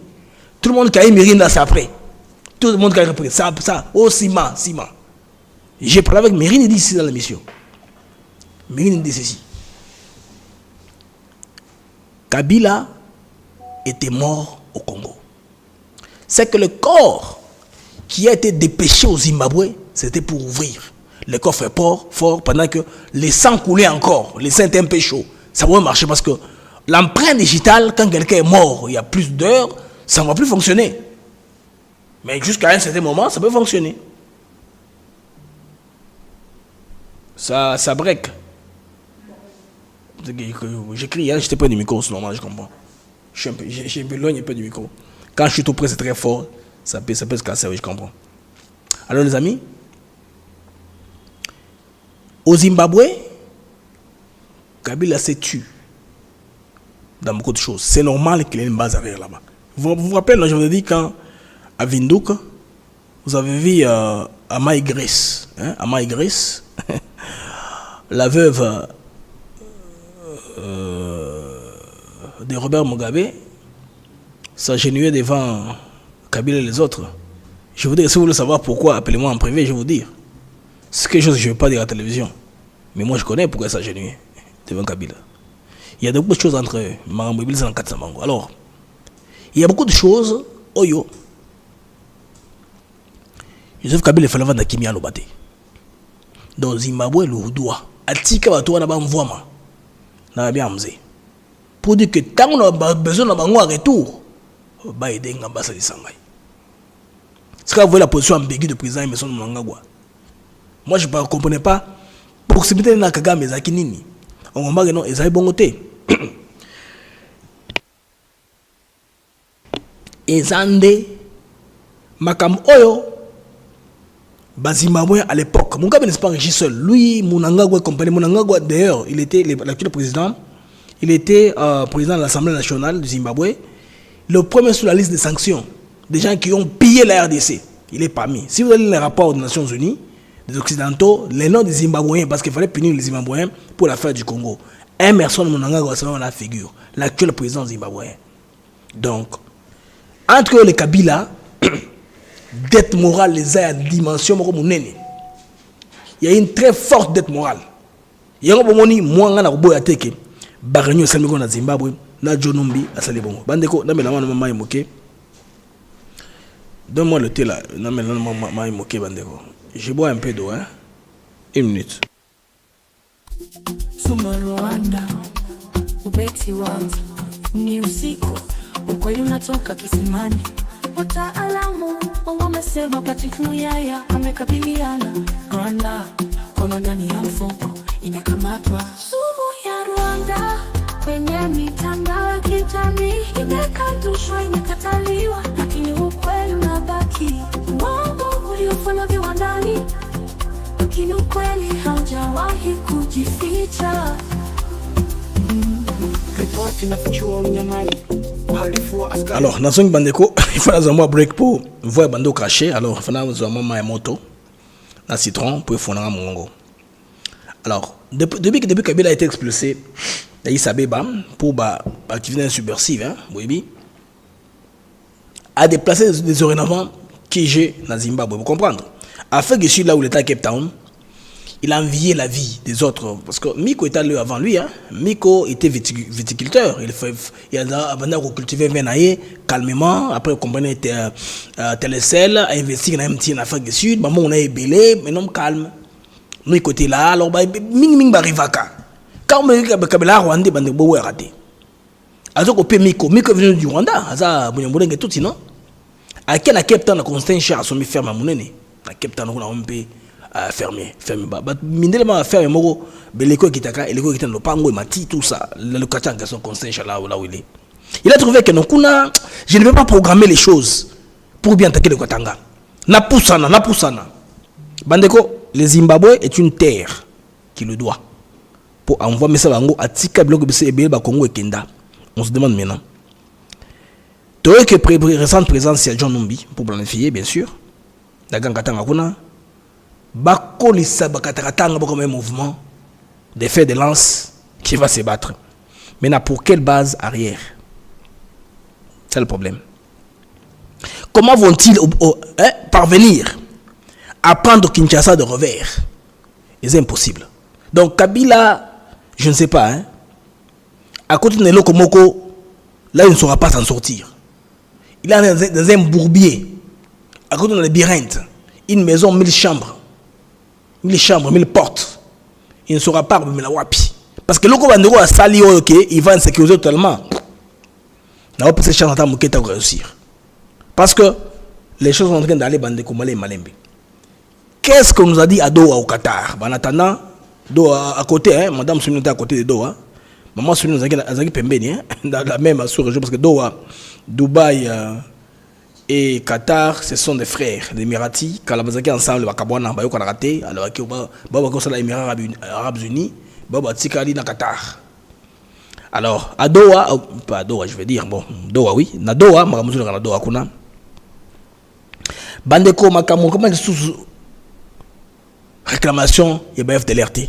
Tout le monde qui a eu Mirindi, c'est après. Tout le monde qui a répondu, ça, oh, Sima. J'ai parlé avec Mirindi ici dans l'émission. Mirindi dit ceci. Kabila était mort au Congo. C'est que le corps qui a été dépêché au Zimbabwe, c'était pour ouvrir le coffre fort pendant que les sangs coulaient encore, les sangs étaient un peu chauds. Ça va marcher parce que l'empreinte digitale, quand quelqu'un est mort il y a plus d'heures, ça ne va plus fonctionner. Mais jusqu'à un certain moment, ça peut fonctionner. Ça break. J'écris, hein, je n'étais pas du micro, c'est normal, je comprends. Je suis un peu loin, il n'y a pas du micro. Quand je suis tout près, c'est très fort. Ça peut se casser, oui, je comprends. Alors les amis, au Zimbabwe, Kabila s'est tué dans beaucoup de choses. C'est normal qu'il ait une base arrière là-bas. Vous vous rappelez, là, je vous ai dit, quand à Windhoek, vous avez vu Amaï Grace. Hein, Amaï Grace, la veuve de Robert Mugabe, s'agenouiller devant Kabila et les autres. Je vous dis, si vous voulez savoir pourquoi, appelez-moi en privé, je vais vous dire. C'est quelque chose que je ne vais pas dire à la télévision. Mais moi, je connais pourquoi s'agenouiller devant Kabila. Il y a beaucoup de choses entre eux. Alors, il y a beaucoup de choses. Oyo. Joseph Kabila, il fallait vendre Kimi à l'Obate. Dans Zimbabwe, le doigt. Atika va toi là-bas, m'voima. N'a bien amzé. Pour dire que tant qu'on a besoin d'un retour, c'est quand vous voyez la position ambiguë du président Emerson Mnangagwa. Moi je ne comprenais pas proximité de Kagame et Zakinini. On va dire non, ils avaient bon côté. Et Zande Makam Oyo Bazimbabwe à l'époque. Mugabe n'est pas régi seul. Lui, Mnangagwa, compagnie Mnangagwa, d'ailleurs, il était l'actuel président. Il était président de l'Assemblée nationale du Zimbabwe. Le premier sur la liste des sanctions, des gens qui ont pillé la RDC, il est parmi. Si vous avez les rapports des Nations Unies, des Occidentaux, les noms des Zimbabwéens, parce qu'il fallait punir les Zimbabwéens pour l'affaire du Congo. Emerson Mnangagwa, c'est la figure, l'actuel président zimbabwéen. Donc, entre les Kabila, dette morale, les a à dimension, il y a une très forte dette morale. Il y a un moment où moi, je suis Baranyo Salmiko na Zimbabwe, na Jonombi à Salibongo. Bandeko, na mela mama mai moké. Donne-moi le thé là, na mela mama mai moké bandeko. Je bois un peu d'eau, hein. 1 minute. Sumarwanda, ubeti wangu, ni usiku, ukweli unatoka kisimani. Wataalamu, wamesema Patrick Muyaya amekabiliana. Rwanda, kono ndani ya mfuko, imekamatwa. Sumu ya Rwanda, kwenye mitandao ya kijamii, imekatushwa, imekataliwa, lakini ukweli unabaki. Uongo uliofanywa viwandani, lakini ukweli haujawahi kujificha. Ripoti inafichua unyang'anyi Alors, dans bandeko, il faut un break pour voir bando cracher. Alors, il faut un moto, un citron pour faire un mongo. Alors, depuis que Kabila a été expulsé, Addis Abeba pour activité subversive, hein, oui, a déplacé des dorénavant qui j'ai dans Zimbabwe, vous comprenez? Afin que je suis là où l'État Cape Town, il a envié la vie des autres. Parce que Miko était là avant lui. Hein. Miko était viticulteur. Il a cultivé venaille calmement. Après, il comprenait Télécel, a investi dans un petit en Afrique du Sud. Maman, on a ébélé, mais non calme. Nous, côté là, alors, ming barivaka. Quand on a Kabila Rwanda, on a beaucoup raté. Alors, Miko est venu du Rwanda. Aza, on a tout sinon. À quel Cape Town, Constant Charles, on a fermé à mon nez. À Cape Town, on a un peu. Fermé mindellement fermé moko beleko kitaka eleko kitana lopango mati tout ça le locateur en question constant là où il a trouvé que non kuna je ne vais pas programmer les choses pour bien attaquer le Katanga na poussana bandeko le Zimbabwe est une terre qui le doit pour envoyer message bango atika bloc bese ebele ba Congo et Kenda. On se demande maintenant toi que récente présence de John Numbi pour planifier bien sûr la gang Katanga kuna Bakolisa Bakatakatanga comme un mouvement de fer de lance qui va se battre. Maintenant, pour quelle base arrière? C'est le problème. Comment vont-ils parvenir à prendre Kinshasa de revers? C'est impossible. Donc, Kabila, je ne sais pas, hein, à côté de Neloko Moko, là, il ne saura pas s'en sortir. Il est dans un bourbier, à côté de labyrinthe, une maison 1000 chambres. 1000 chambres, 1000 portes. Il ne saura pas mais la wapi. Parce que le Bandero a sali, ok, il va en sécuriser totalement. n'a pas cette chance de réussir. Parce que les choses sont en train d'aller bande comme les Malembe. Qu'est-ce qu'on nous a dit à Doha au Qatar? En attendant, Doha à côté, hein, Madame Souni était à côté de Doha. Maman Souni nous a dit Pembeni, dans la même sous-région, parce que Doha, Dubaï et Qatar, ce sont des frères, des Émiratis. Quand ils sont ensemble, ils vont rater. Alors, ils vont les Émirats Arabes Unis, ils vont aller dans Qatar. Alors, à Doha, pas à Doha, je vais dire, bon, Doha, oui, na Doha, ma musique na Doha, kuna. Bandeko, Makamo, comment est-ce que réclamation, il y a FDLRT.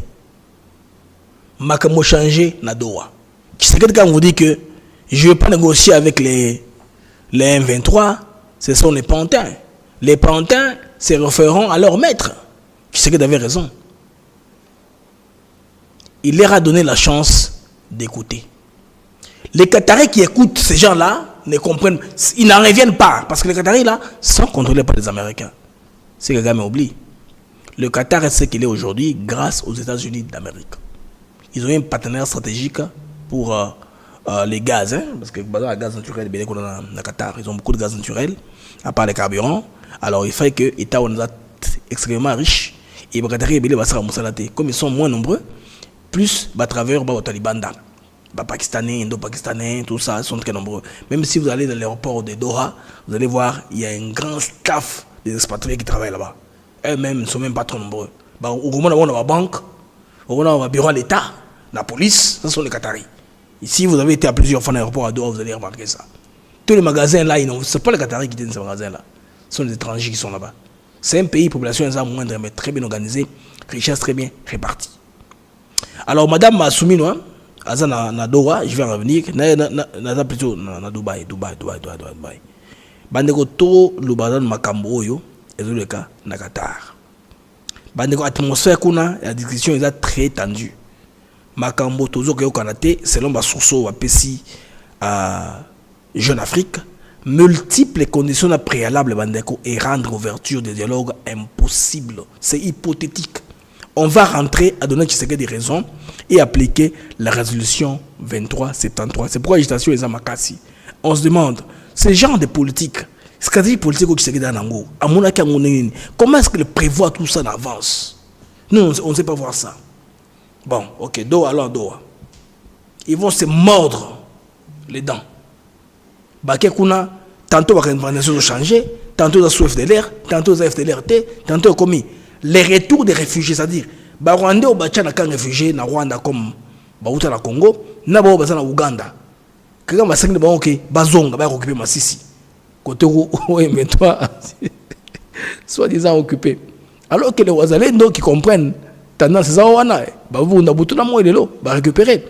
Makamo changé na Doha. Qui c'est que quand vous dit que je ne vais pas négocier avec les M23, ce sont les pantins. Les pantins se référeront à leur maître. Qui c'est que avait raison. Il leur a donné la chance d'écouter. Les Qataris qui écoutent ces gens-là ne comprennent, ils n'en reviennent pas. Parce que les Qataris là sont contrôlés par les Américains. C'est que Kagame oublie. Le Qatar est ce qu'il est aujourd'hui grâce aux États-Unis d'Amérique. Ils ont un partenaire stratégique pour les gaz. Hein, parce que le gaz naturel, dans Qatar, ils ont beaucoup de gaz naturel, à part les carburants. Alors il fait que l'État est extrêmement riche. Et les Qataris, comme ils sont moins nombreux, plus à travers les talibans. Pakistanais, Indo-Pakistanais, tout ça, sont très nombreux. Même si vous allez dans l'aéroport de Doha, vous allez voir, il y a un grand staff des expatriés qui travaillent là-bas. Eux-mêmes ne sont même pas trop nombreux. Au moment où on a la banque, au moment où on a le bureau de l'État, la police, ce sont les Qataris. Ici, vous avez été à plusieurs fois dans l'aéroport à Doha, vous allez remarquer ça. Tous les magasins là, ce ne sont pas les Qataris qui tiennent ces magasins-là. Ce sont les étrangers qui sont là-bas. C'est un pays, population moindre, mais très bien organisée, richesse très bien répartie. Alors, madame m'a soumis, non? Na Doha, je vais en revenir. Na plutôt na Dubaï. Bandeko to lubadan makambo yo ezole ka na Qatar. Bandeko atmosphère kuna la discussion est très tendue. Makambo tozo ke Canada selon ba source wa pesi à Jeune Afrique, multiples conditions préalables bandeko et rendre ouverture des dialogues impossible. C'est hypothétique. On va rentrer à donner des raisons et appliquer la résolution 2373. C'est pourquoi l'agitation est à Makassi. On se demande, ce genre de politique, stratégie politique qui se dans Nango, comment est-ce qu'il prévoit tout ça en avance? Nous, on ne sait pas voir ça. Bon, ok, Doha, alors Doha. Ils vont se mordre les dents. Bakekuna, tantôt la organisation va changer, tantôt la sous FDLR, tantôt la FDLRT, tantôt commis. Les retours des réfugiés, c'est-à-dire, les Rwandais ont battu les réfugiés dans Rwanda comme dans le Congo, dans Ouganda. Quand ma sangle bon ok, bazonga va occuper Massissi. Côté où mais toi, soit disant occupé. Alors que les Wazalendo qui comprennent tendance ça wana, bah vous na butuna mo lelo, bah récupérer.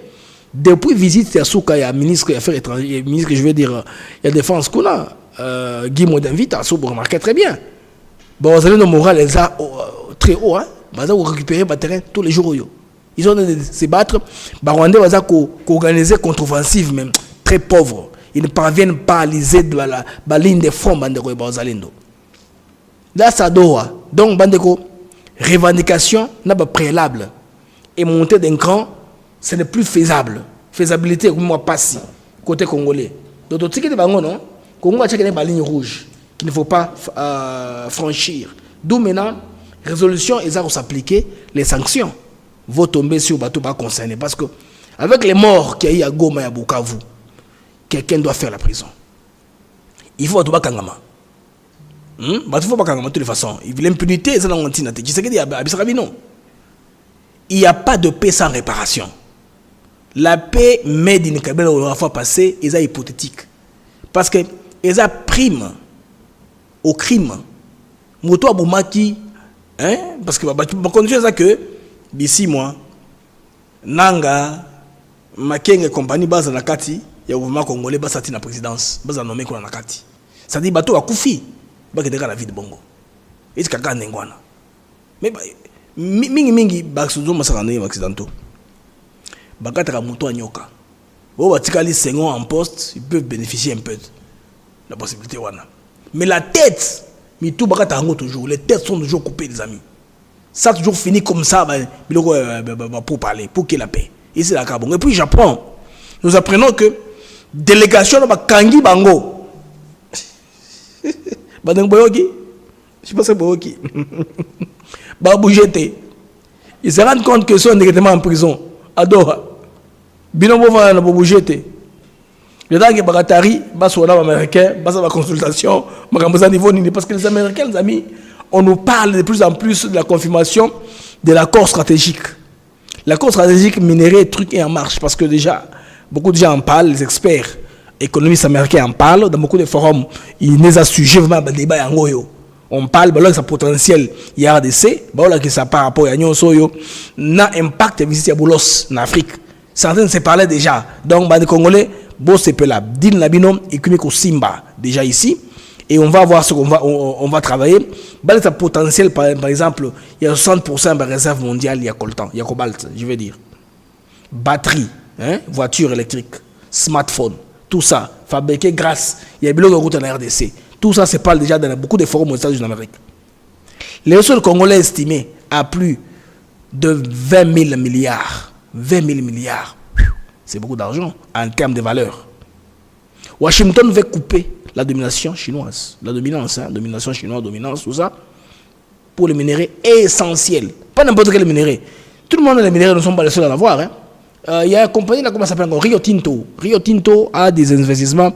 Depuis visite à Souka, il y a ministre des Affaires étrangères, ministre je veux dire, il y a défense qu'on a, Guy Modinvite à Souka, vous remarquez très bien. Bah Wazalendo moral est très haut, hein. Bah vous récupérer le terrain tous les jours. Ils ont de se battre. Bah Rwandais va organiser contre-offensive même très pauvre. Ils ne parviennent pas à liser de la ligne de front bandeko Bazalendo. Là ça doit. Donc bandeko revendication n'a pas préalable et monter d'un cran, ce n'est plus faisable. Faisabilité comme moi passe côté congolais. Donc tout ce qui est bango non, Congo a une ligne rouge qu'il ne faut pas franchir. D'où maintenant résolution et ça va s'appliquer les sanctions vont tomber sur bateau pas concerné parce que avec les morts qu'il y a eu à Goma et à Bukavu, quelqu'un doit faire la prison. Il faut pas kangama. Il faut pas kangama de toute façon. L'impunité c'est dans l'antinate. Tu sais que il n'y a pas de paix sans réparation. La paix made in Kabila la fois passée est hypothétique parce que ils a prime au crime. Moto abumaki hein parce que ba condition ça que d'ici moi nanga makenge compagnie base na kati ya gouvernement congolais ba sati na présidence ba nommé ko na kati ça dit bato akufi ba ke la vie de bongo et c'est kaka ngwana mais mingi ba suzo masaka na accidentaux ba kataka moto anyoka bo batikali sengon en poste ils peuvent bénéficier un peu de la possibilité wana mais la tête mais tout bakata ngo toujours les têtes sont toujours coupées les amis. Ça a toujours fini comme ça pour parler, pour qu'il y ait la paix. Ici, la Kabong. Et puis, Japon, nous apprenons que délégation de Kangi Bango. Badang Boyoki. Je sais pas si c'est Boyoki. Baboujete. Ils se rendent compte que sont directement en prison. À Doha. Binobo va na Boboujete. Le temps que Bagatari, Bassoula américain, Bassa la consultation, Makambosa niveau nini. Parce que les Américains, les amis, on nous parle de plus en plus de la confirmation de l'accord stratégique. L'accord stratégique minéré, truc est en marche parce que déjà, beaucoup de gens en parlent, les experts économistes américains en parlent, dans beaucoup de forums, ils nous assujettent vraiment à débat en goyo. On parle de sa potentiel IRDC, que ça par rapport à Nyon Soyo, n'a impact visite à Boulos en Afrique. Certains se parlaient déjà. Donc, les Congolais, bon, c'est peu là. Din Labino, économique au Simba, déjà ici. Et on va voir ce qu'on va, on va travailler. Bah, potentiel, par exemple, il y a 60% de réserve mondiale, il y a coltan, il y a cobalt, je veux dire. Batterie, hein, voiture électrique, smartphone, tout ça, fabriqué grâce, il y a bien route en RDC. Tout ça se parle déjà dans beaucoup de forums aux États-Unis d'Amérique. Les ressources congolais estimées à plus de 20 000 milliards. 20 000 milliards. C'est beaucoup d'argent en termes de valeur. Washington veut couper la domination chinoise, la dominance, hein, domination chinoise, dominance, tout ça, pour les minéraux essentiels. Pas n'importe quel minerai. Tout le monde, les minéraux ne sont pas les seuls à l'avoir. Il y a une compagnie là, comment ça s'appelle, Rio Tinto. Rio Tinto a des investissements,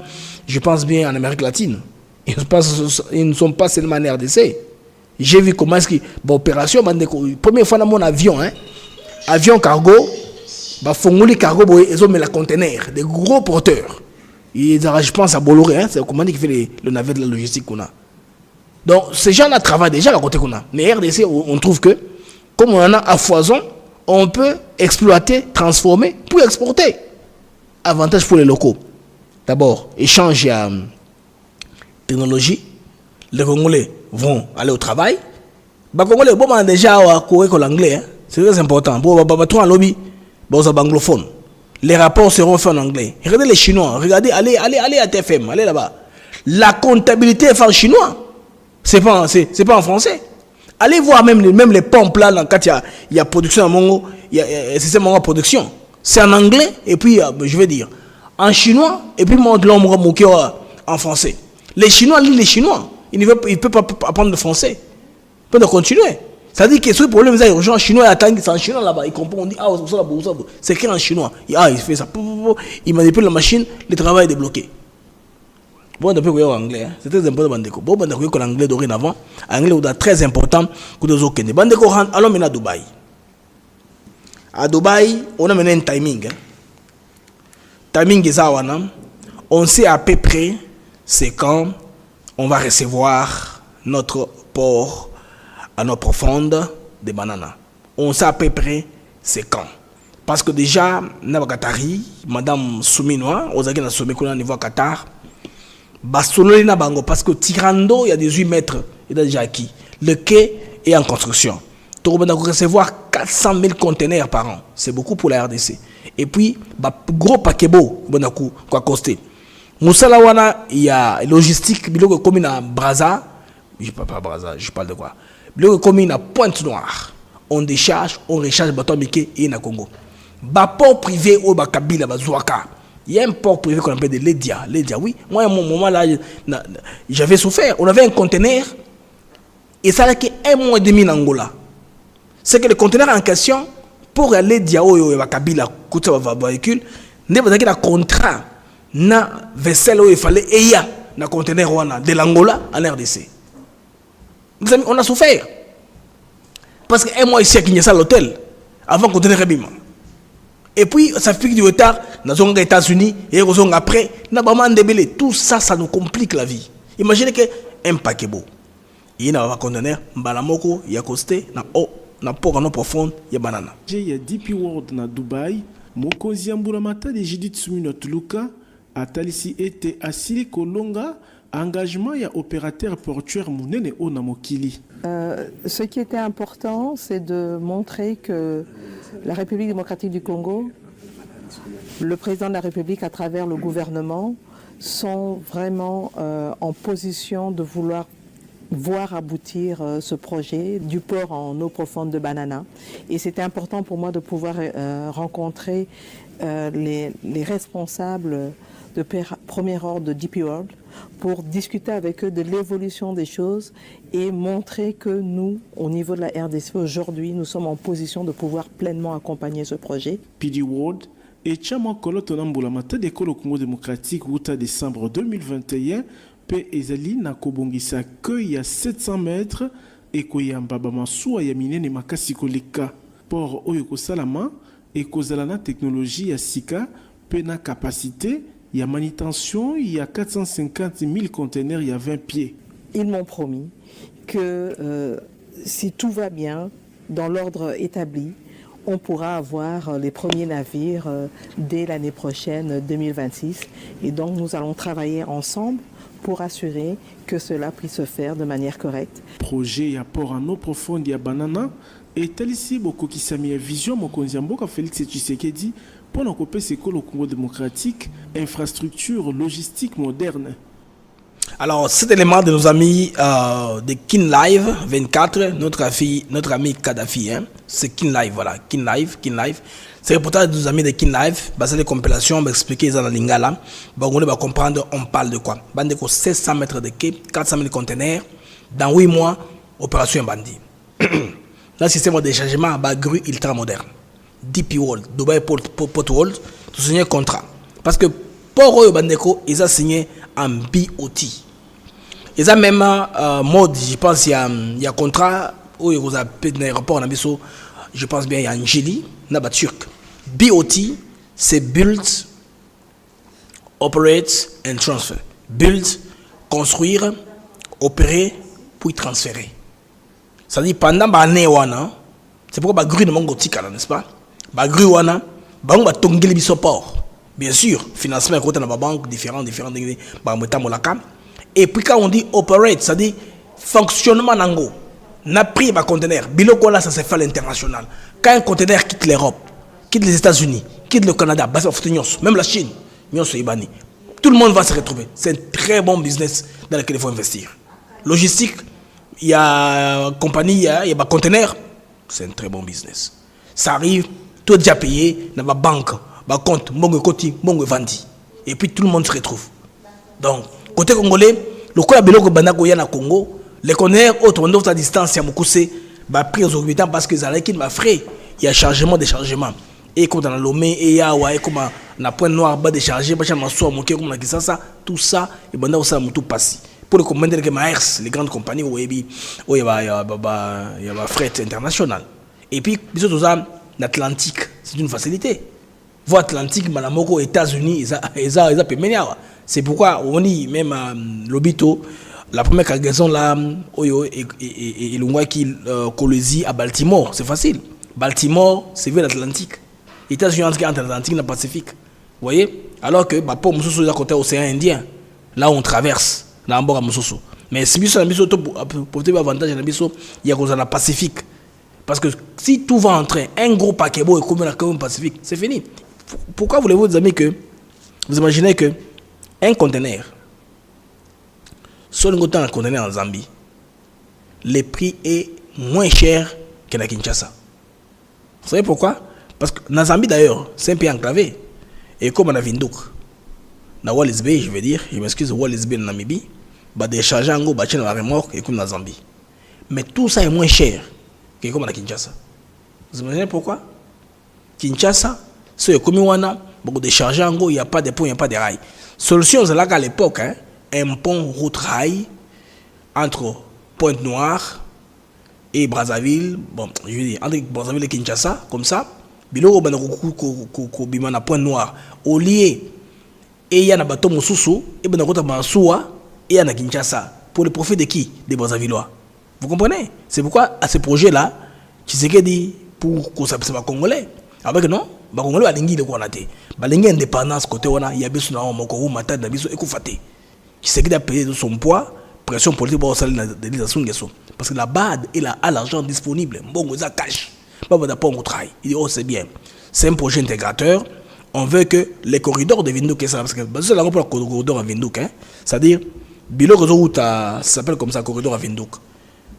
je pense bien, en Amérique latine. Ils ne sont pas seulement en RDC. J'ai vu comment est-ce que, opération, première fois dans mon avion, hein, avion cargo, Fongoli cargo, ils ont mis la conteneur, des gros porteurs. Je pense à Bolloré, hein, c'est la compagnie qui fait le navire de la logistique qu'on a. Donc, ces gens-là travaillent déjà à côté qu'on a. Mais RDC, on trouve que, comme on en a à foison, on peut exploiter, transformer, pour exporter. Avantage pour les locaux. D'abord, échange à technologie. Les Congolais vont aller au travail. Les Congolais, bon, déjà, à courir l'anglais, hein, c'est très important. Bon, trop en lobby, bon, c'est anglophone. Les rapports seront faits en anglais. Regardez les Chinois. Regardez, allez à TFM, allez là-bas. La comptabilité est faite en chinois. C'est pas en français. Allez voir même les pompes là, quand il y a production à Mongo, c'est Mongo production. C'est en anglais, et puis, je vais dire, en chinois, et puis moi, de l'homme en français. Les Chinois lisent les Chinois. Ils ne peuvent pas apprendre le français. Ils peuvent continuer. Ça dit que ce problème, il y a urgent en chinois, c'est en chinois là-bas. Il comprend, on dit, c'est écrit en chinois. Il fait ça. Il manipule la machine, le travail est débloqué. Bon, depuis qu'on est en anglais, c'est très important. Bon, depuis qu'on est en anglais dorénavant, anglais est très important que nous ayons. Bandeko, allons maintenant à Dubaï. À Dubaï, on a maintenant un timing. Timing est ça, On sait à peu près c'est quand on va recevoir notre port à nos profondes de bananes. On sait à peu près c'est quand. Parce que déjà, na Qatari, Madame Souminoa, aux agents de Soumikouna niveau Qatar, Bassololi na bango parce que Tirando, il y a 18 mètres, il a déjà acquis. Le quai est en construction. Donc on va recevoir 400 000 conteneurs par an. C'est beaucoup pour la RDC. Et puis, gros paquebo, on va coster. Moussala wana, il y a logistique, biloko commune à Brazza, je parle pas Brazza, je parle de quoi. Biloko commune à Pointe-Noire. On décharge, on recharge bateau Miké et na Congo. Port privé au Bakabila, Bazouaka. Il y a un port privé qu'on appelle de Ledia. Ledia, oui. Moi, à un moment là, j'avais souffert. On avait un conteneur et ça a été 1 mois et demi en Angola. C'est que le conteneur en question, pour aller Ledia au Bakabila, coûte un véhicule, n'est pas un contrat. Na vaisselle où il fallait et il y a un conteneur de l'Angola en RDC. Mes amis, on a souffert. Parce qu'un mois ici à Kinshasa, l'hôtel, avant qu'on tenait Rebima. Et puis, ça fait du retard, nous sommes aux États-Unis, et nous sommes après, nous avons débélé. Tout ça, ça nous complique la vie. Imaginez qu'un paquet beau. Il y a un conteneur, Balamoko, il y a costé, na port en eau profonde, il y a banana. Il y a DP World na Dubaï, Mokozi Ambulamata de Judith Suminot Luka, à Talisi était Asili Kolonga, engagement et opérateur portuaire Mounene Onamokili. Ce qui était important, c'est de montrer que la République démocratique du Congo, le président de la République à travers le gouvernement, sont vraiment en position de vouloir voir aboutir ce projet du port en eau profonde de Banana. Et c'était important pour moi de pouvoir rencontrer les responsables de premier ordre de DP World pour discuter avec eux de l'évolution des choses et montrer que nous, au niveau de la RDC, aujourd'hui, nous sommes en position de pouvoir pleinement accompagner ce projet. PD World et Chama Kolotonambulamata de Kolo Congo démocratique Wuta décembre 2021 P ezali na kobongisa que il y a 700 mètres et koyamba bamasua ya minene makasi koleka port oyo kosalama et kozalana technologie ya sika pe na capacité. Il y a manutention, il y a 450 000 conteneurs, il y a 20 pieds. Ils m'ont promis que si tout va bien, dans l'ordre établi, on pourra avoir les premiers navires dès l'année prochaine, 2026. Et donc nous allons travailler ensemble pour assurer que cela puisse se faire de manière correcte. Projet à port en eau profonde, il y a Banana. Et tel ici, beaucoup qui s'est mis à vision, mon Konziamboka Félix Tshisekedi, pour l'occuper c'est que le Congo démocratique, infrastructure logistique moderne. Alors, cet élément de nos amis de Kin Live 24, notre ami Kadhafi, hein, c'est Kin Live, voilà, Kin Live. C'est le reportage de nos amis de Kin Live, basé sur les compilations, on va expliquer ça dans Lingala. On va comprendre, on parle de quoi. Bande de 1600 mètres de quai, 400 000 conteneurs, dans 8 mois, opération bandit. Là, système de déchargement, grue ultra moderne. DP World, Dubai Port World, tout signé contrat. Parce que pour eux, ils ont signé en BOT. Ils ont même mode, je pense, il y a contrat où ils ont un aéroport, je pense bien, il y a Angeli, il y a Turc. BOT, c'est Build, Operate and Transfer. Build, construire, opérer, puis transférer. Ça dit pendant l'année, c'est pourquoi la grue de Mongo Tika, n'est-ce pas? La grue, ba tongeli biso port. Bien sûr, financement côté dans la banque différents et puis quand on dit operate, ça dit fonctionnement nango. Na pris ba conteneur, biloko là ça se fait à l'international. Quand un conteneur quitte l'Europe, quitte les États-Unis, quitte le Canada, même la Chine, tout le monde va se retrouver. C'est un très bon business dans lequel il faut investir. Logistique, il y a une compagnie, il y a un conteneur, c'est un très bon business. Ça arrive, tout est déjà payé dans la banque, dans le compte, mongo vendi. Et puis tout le monde se retrouve. Donc, côté congolais, le coup de Biloko Banako Yana Congo, les conteneurs autres à distance, il y a beaucoup de prix aux orbitants parce que ça qui m'a frais, il y a chargement, déchargement. Et quand on a l'omé, et il y a comme un point noir bas déchargé, tout ça, et bon, ça tout passé. Pour le commander les grandes compagnies où il y a fret international. Et puis, l'Atlantique, c'est une facilité. Voir Atlantique, Malamoko, États-Unis, ils ont payé. C'est pourquoi on dit même l'Obito, la première cargaison là, Oyo et Lungwaki Kolwezi à Baltimore, c'est facile. Baltimore, c'est vers l'Atlantique. États-Unis entre l'Atlantique et le Pacifique. Vous voyez? Alors que pour Moussousou, à côté océan Indien, là on traverse, là en bas à Moussousou. Mais si vous avez un avantage, il y a le Pacifique. Parce que si tout va en train, un gros paquet beau et comme le Pacifique, c'est fini. Pourquoi voulez-vous, les amis, que vous imaginez que un conteneur, sur un conteneur en Zambie, le prix est moins cher que la Kinshasa. Vous savez pourquoi? Parce que dans Zambie d'ailleurs, c'est un pays enclavé. Et comme on a Vinduk, dans Wallis Bay, je veux dire, je m'excuse, Wallis Bay en Namibie, bah décharger en gros, bah dans la remorque et comme dans Zambie. Mais tout ça est moins cher que comme à Kinshasa. Vous imaginez pourquoi? Kinshasa, c'est comme on a beaucoup de décharger en gros, il n'y a pas de pont, il n'y a pas de rails. Solution, c'est là qu'à l'époque, hein, un pont route-rail entre Pointe-Noire et Brazzaville, bon, je veux dire, entre Brazzaville et Kinshasa, comme ça, biloko bana ko bima na Pointe-Noire au lieu et il y a un bateau Moussousou et bana kota Mansoua et il y a na Kinshasa pour le profit de qui? Des Brazzavillois. Vous comprenez? C'est pourquoi à ce projet-là, Tshisekedi pour que ça soit congolais. Avec non, ba congolais balingi le kona te. Balingi indépendance côté wana ya biso na moko ou matade na biso ekufate. Tshisekedi a payé de son poids, pression politique pour salir de l'État Ngeso parce que la BAD il a l'argent disponible, mbongo za cash. Il dit, oh, c'est bien. C'est un projet intégrateur. On veut que les corridors de Vinduk, parce que c'est là pour le corridor à Vinduk, hein, c'est-à-dire, ça s'appelle comme ça, corridor à Vinduk.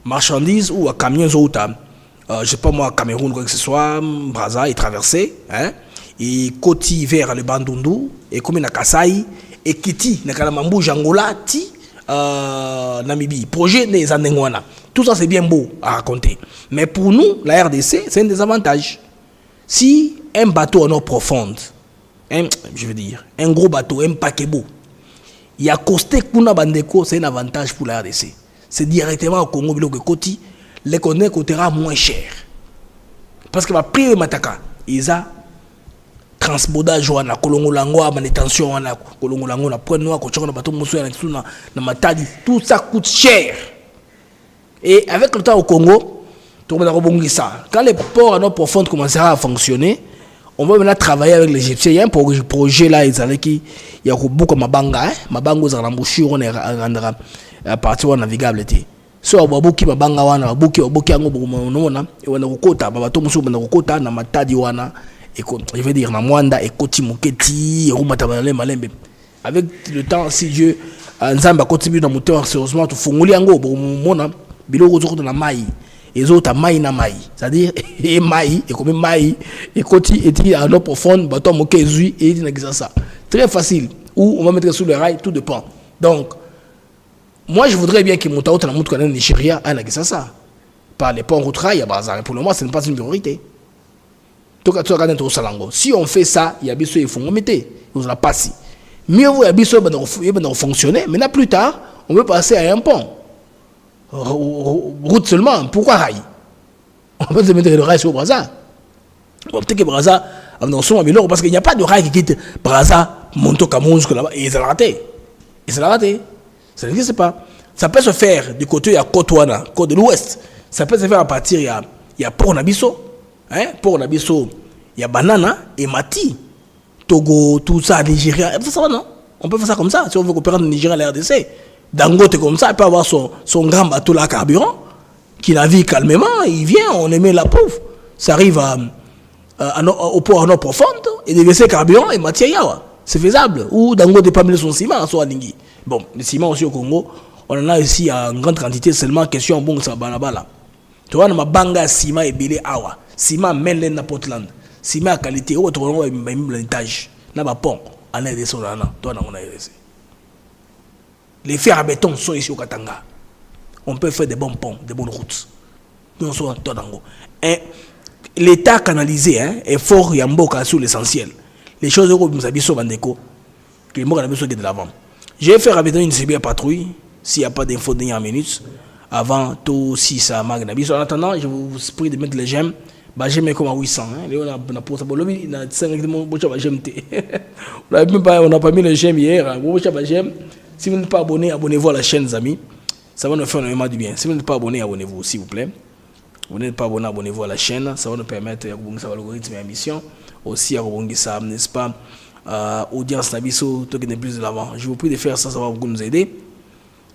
Marchandises ou à camions, je sais pas moi, Cameroun, quoi que ce soit, Brazza, et traversé, hein, et Koti vers le Bandundu, et comme il y a Kasai, et Kiti, Nakalamambou, Jangola, Ti, Namibie. Projet des Andengwana. Tout ça c'est bien beau à raconter. Mais pour nous, la RDC, c'est un désavantage. Si un bateau en eau profonde, je veux dire, un gros bateau, un paquet beau, il y a costé Kuna Bandeko, c'est un avantage pour la RDC. C'est directement au Congo, que Koti, les conteneurs coûtera moins cher. Parce que le prix de Mataka, ils ont transbordage wana kolongolango manutention wana kolongolango na point noir ko choko na bateau musu na matadi, tout ça coûte cher. Et avec le temps au Congo, tout le monde a ça. Quand les ports en eau profonde commenceront à fonctionner, on va maintenant travailler avec les Égyptiens. Il y a un projet là, il y a beaucoup de mabanga, mabango za l'embouchure, on est à partir navigable. So ababuki mabanga wana, ababuki ango boumona, et on a ukota, babato musu on a ukota na matadi wana. Je veux dire, na Mwanda et Koti Muketi, et Rumatabalé Malembe. Avec le temps, si Dieu, Nzamba continue dans mon moteur, sérieusement, tout fongoli ango, mona, bilo rozo na mai, et autres mai na mai. C'est-à-dire, et mai, et comme mai, et Koti, et il à l'eau profonde, bateau Mokezui, et il n'a ça. Très facile. Ou on va mettre sous le rail, tout dépend. Donc, moi, je voudrais bien que mon taou, dans le Nigeria, a ça. Par les ponts route rail à Bazar. Pour le moment, ce n'est pas une priorité. Si on fait ça, il y a des choses qu'il faut mettre. Vous la passez. Mieux vaut qu'il y ait des choses qui fonctionner. Maintenant, plus tard, on veut passer à un pont. Route seulement. Pourquoi rail? On peut se mettre le rail sur Brazza. Peut-être que Brazza, parce qu'il n'y a pas de rail qui quitte Brazza, Monto Cameroun jusque là-bas. Et ils ont raté. Ils ont raté. Ça n'existe pas. Ça peut se faire du côté à Côte-Ouana, côte de l'Ouest. Ça peut se faire à partir, il y a Port Nabiso. Hein? Pour la biso, il y a banana et mati. Togo, tout ça, Nigeria. Ça va, non? On peut faire ça comme ça. Si on veut coopérer dans le Nigeria, la RDC. Dangote comme ça, il peut avoir son grand bateau là, carburant, qui navigue calmement, il vient, on émet la pauvre. Ça arrive au port en eau profonde, et déverser carburant et matière. C'est faisable. Ou Dangote pas mis son ciment, soit Lingui. Bon, le ciment aussi au Congo, on en a ici en grande quantité, seulement question bon, ça balabala. Tu vois, ma banga ciment et bilé awa. Ciment mène na Portland. Ciment à qualité, ou autre l'étage. N'a pas pont. En RDC, toi, on a RDC. Les fers à béton sont ici au Katanga. On peut faire des bons ponts, des bonnes routes. Nous sommes toi d'ango. L'État canalisé, est fort yamboka sur l'essentiel. Les choses que nous avons bandeko, que nous avons besoin de l'avant. Je vais faire avec une CBA patrouille, s'il n'y a pas d'infos dernière minute. Avant tout, si ça m'a. En attendant, je vous prie de mettre les j'aime, Bah j'aime comme à 800 hein. Léo na pour ça bon lobby na 5 bocha ba j'aime té. On n'a pas mis le j'aime hier. Bocha ba j'aime. Si vous n'êtes pas abonné, abonnez-vous à la chaîne les amis. Ça va nous faire énormément du bien. Si vous n'êtes pas abonné, abonnez-vous s'il vous plaît. Vous n'êtes pas abonné, abonnez-vous à la chaîne. Ça va nous permettre de rebondir l'algorithme et l'émission. Aussi à rebondir ça, n'est-ce pas, audience Nabiso, tout qui n'est plus de l'avant. Je vous prie de faire ça, ça va beaucoup nous aider.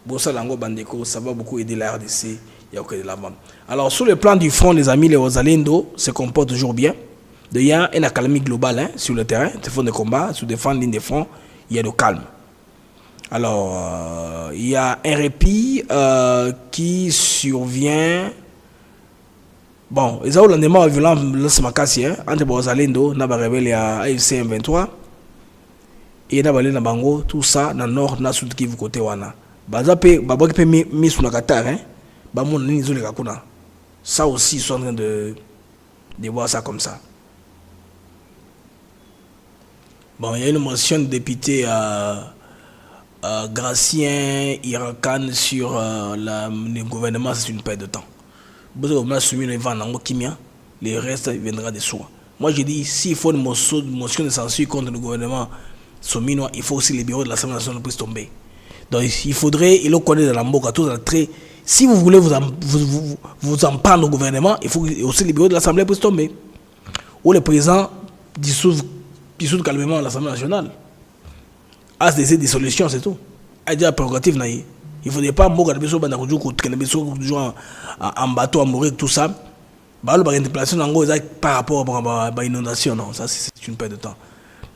Bon, ça, l'ango bandeko, ça va beaucoup aider la RDC. Il y a aucun de l'avant. Alors, sur le plan du front, les amis, les Rosalindo se comportent toujours bien. Il y a une accalmie globale hein, sur le terrain, des fonds de combat, sur des fonds de ligne de front, il y a le calme. Alors, il y a un répit qui survient. Bon, ils ont le lendemain violent le Makassi entre Rosalindo, Naba Rebelle et AFC M23. Et Naba Lena Bango, tout ça, dans le nord, dans le sud, qui vous côté wana. Bazape, Babaki peut mis sur la Qatar, hein. Bamon Nizo les Kakuna. Ça aussi, ils sont en train de voir ça comme ça. Bon, il y a une motion de député Gracien, Irakan sur le gouvernement, c'est une perte de temps. Le reste viendra de soi. Moi je dis, s'il faut une motion de censure contre le gouvernement sominois, il faut aussi les bureaux de l'Assemblée nationale puissent tomber. Donc il faudrait, il faut connaître dans la mboka, tout dans très. Si vous voulez vous en prendre au gouvernement, il faut aussi les bureaux de l'Assemblée puissent tomber. Ou le président dissout calmement l'Assemblée nationale. Ah, c'est des solutions, c'est tout. Il y a des prérogatives. Il ne faudrait pas mourir en bateau à mourir, tout ça. Par rapport à l'inondation, non, ça c'est une perte de temps.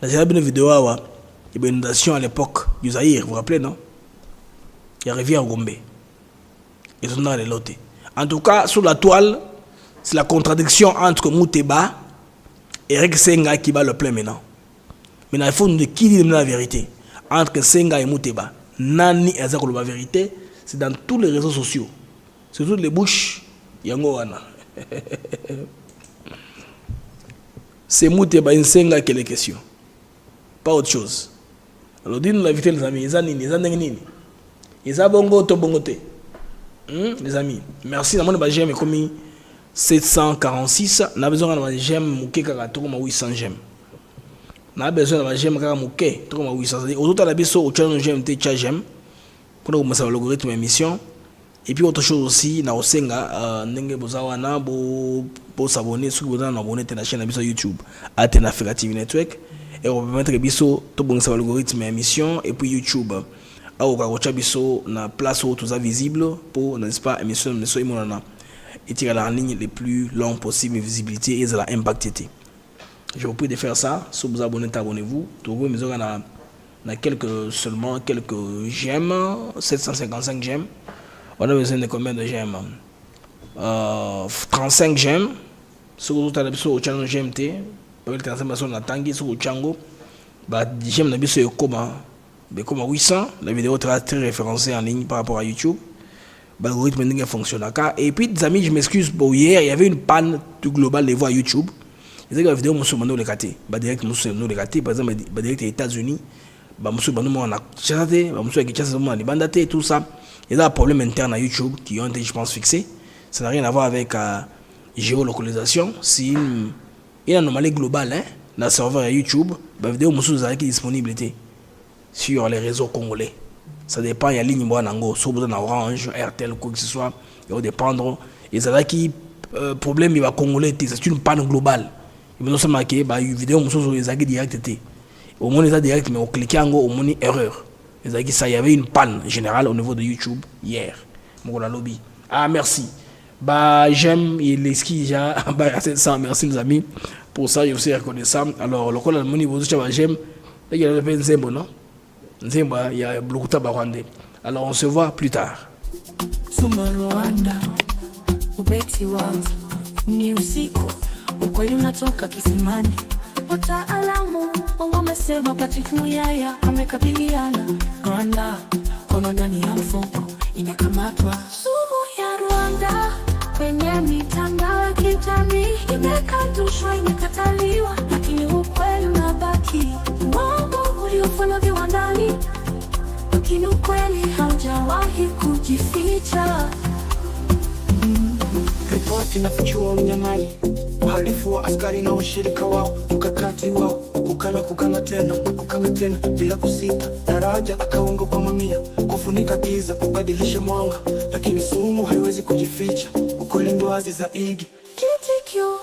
J'ai vu une vidéo, il y a une inondation à l'époque du Zaïre, vous vous rappelez, non? Il y a rivière Gombe. Ils sont dans les lotés. En tout cas, sur la toile, c'est la contradiction entre Mouteba et Eric Senga qui bat le plein maintenant. Maintenant, il faut nous dire qui dit la vérité. Entre Senga et Mouteba. Nani ezako la vérité, c'est dans tous les réseaux sociaux. Sur toutes les bouches, yango wana. C'est Mouteba Nsenga qui est les questions. Pas autre chose. Alors dis-nous la vérité les amis, ils ont bongo to bongote. Les amis, merci. Dans mon j'aime comme 746, on a besoin de j'aime mouké kaka to comme 800 j'aime. On a besoin de j'aime kaka mouké to comme 800. Autour de la biso au channel j'aime te j'aime pour commencer l'algorithme émission. Et puis autre chose aussi, na osenga ndenge bozawana bo s'abonner sur vous abonner à la chaîne biso YouTube Athènes Africa TV Network et on va mettre biso to bon ça l'algorithme émission et puis YouTube au karocha biso na place où tout ça visible pour n'est-ce pas émission imonana et tirer la ligne les plus longs possible visibilité et ça la impacté. Je vous prie de faire ça, si vous abonnez abonnez-vous, tout vous mais on a seulement quelques j'aime 755 j'aime. On a besoin de combien de j'aime 35 j'aime. Si vous avez besoin de channel GMT, vous avez besoin de tangi sur le chango. J'aime la besoin de comme 800. La vidéo est très référencée en ligne par rapport à YouTube. L'algorithme ne fonctionne pas. Et puis, des amis, je m'excuse pour hier, il y avait une panne du global des voix YouTube. Ils disaient que la vidéo, je suis le raté. Direct, je suis le raté. Par exemple, direct aux États-Unis, je suis en chaté, je suis en tout ça. Il y a des problèmes internes à YouTube qui ont été, je pense, fixés. Ça n'a rien à voir avec géolocalisation. C'est une anomalie globale hein, dans le serveur YouTube. La vidéo est disponible sur les réseaux congolais. Ça dépend, il y a ligne Nango, sur besoin d'Orange, RTL, quoi que ce soit. Il va dépendre. Et ça va qui problème il va congolais, c'est une panne globale. Il va nous marquer, une vidéo est direct. Au moins, il est direct, mais on clique au moins erreur. Ça, il y avait une panne générale au niveau de YouTube hier. Lobby. Ah, merci. J'aime les skis, merci les amis. Pour ça, je suis reconnaissant. Alors, le niveau de j'aime, il y a le Nzembo, non? Nzembo, il y a beaucoup de Rwandais. Alors, on se voit plus tard. Rwanda, ubeti wangu ni usiku, ukweli unatoka kisimani. Wataalamu wamesema Patrick Muyaya amekabiliana. Rwanda kono ndani ya mfuko imekamatwa. Sumu ya Rwanda kwenye mitandao ya kijamii imekatushwa, imekataliwa, lakini ukweli unabaki. Uongo uliofanywa viwandani, lakini ukweli haujawahi kujificha. Ripoti inafichua unyang'anyi uhalifu wa askari na washirika wao, mkakati wao kukana tena bila kusita. Daraja akaunga kwa mamia, kufunika giza, kubadilisha mwanga, lakini sumu haiwezi kujificha, ukweli ndo wazi zaidi. Kitikio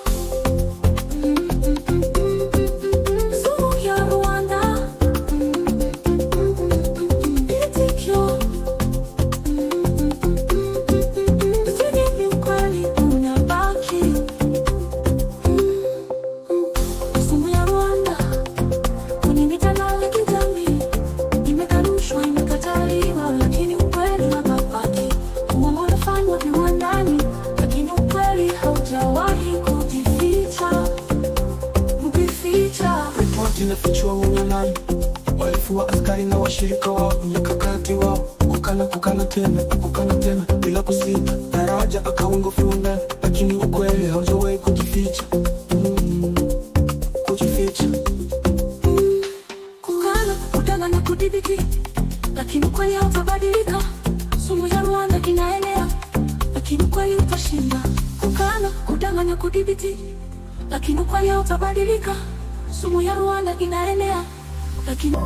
sumu ya Rwanda, kitikio sisi ukweli unabaki. Sumu ya Rwanda kwenye mitandao ya kijamii imekanushwa, imekataliwa, lakini ukweli unabaki. Uongo unafanywa viwandani, lakini ukweli haujawahi kujificha. Ripoti inafichua unyang'anyi, uhalifu wa askari na washirika wao, mkakati wao kukana tena bila kusita. Daraja akaunga viwandani, lakini ukweli haujawahi kujificha. Kukana na kudhibiti, lakini ukweli hautabadilika. Sumu ya Rwanda inaenea, lakini ukweli utashinda. Kudanganya, kudhibiti, lakini ukweli hautabadilika. Sumu ya Rwanda inaenea, lakini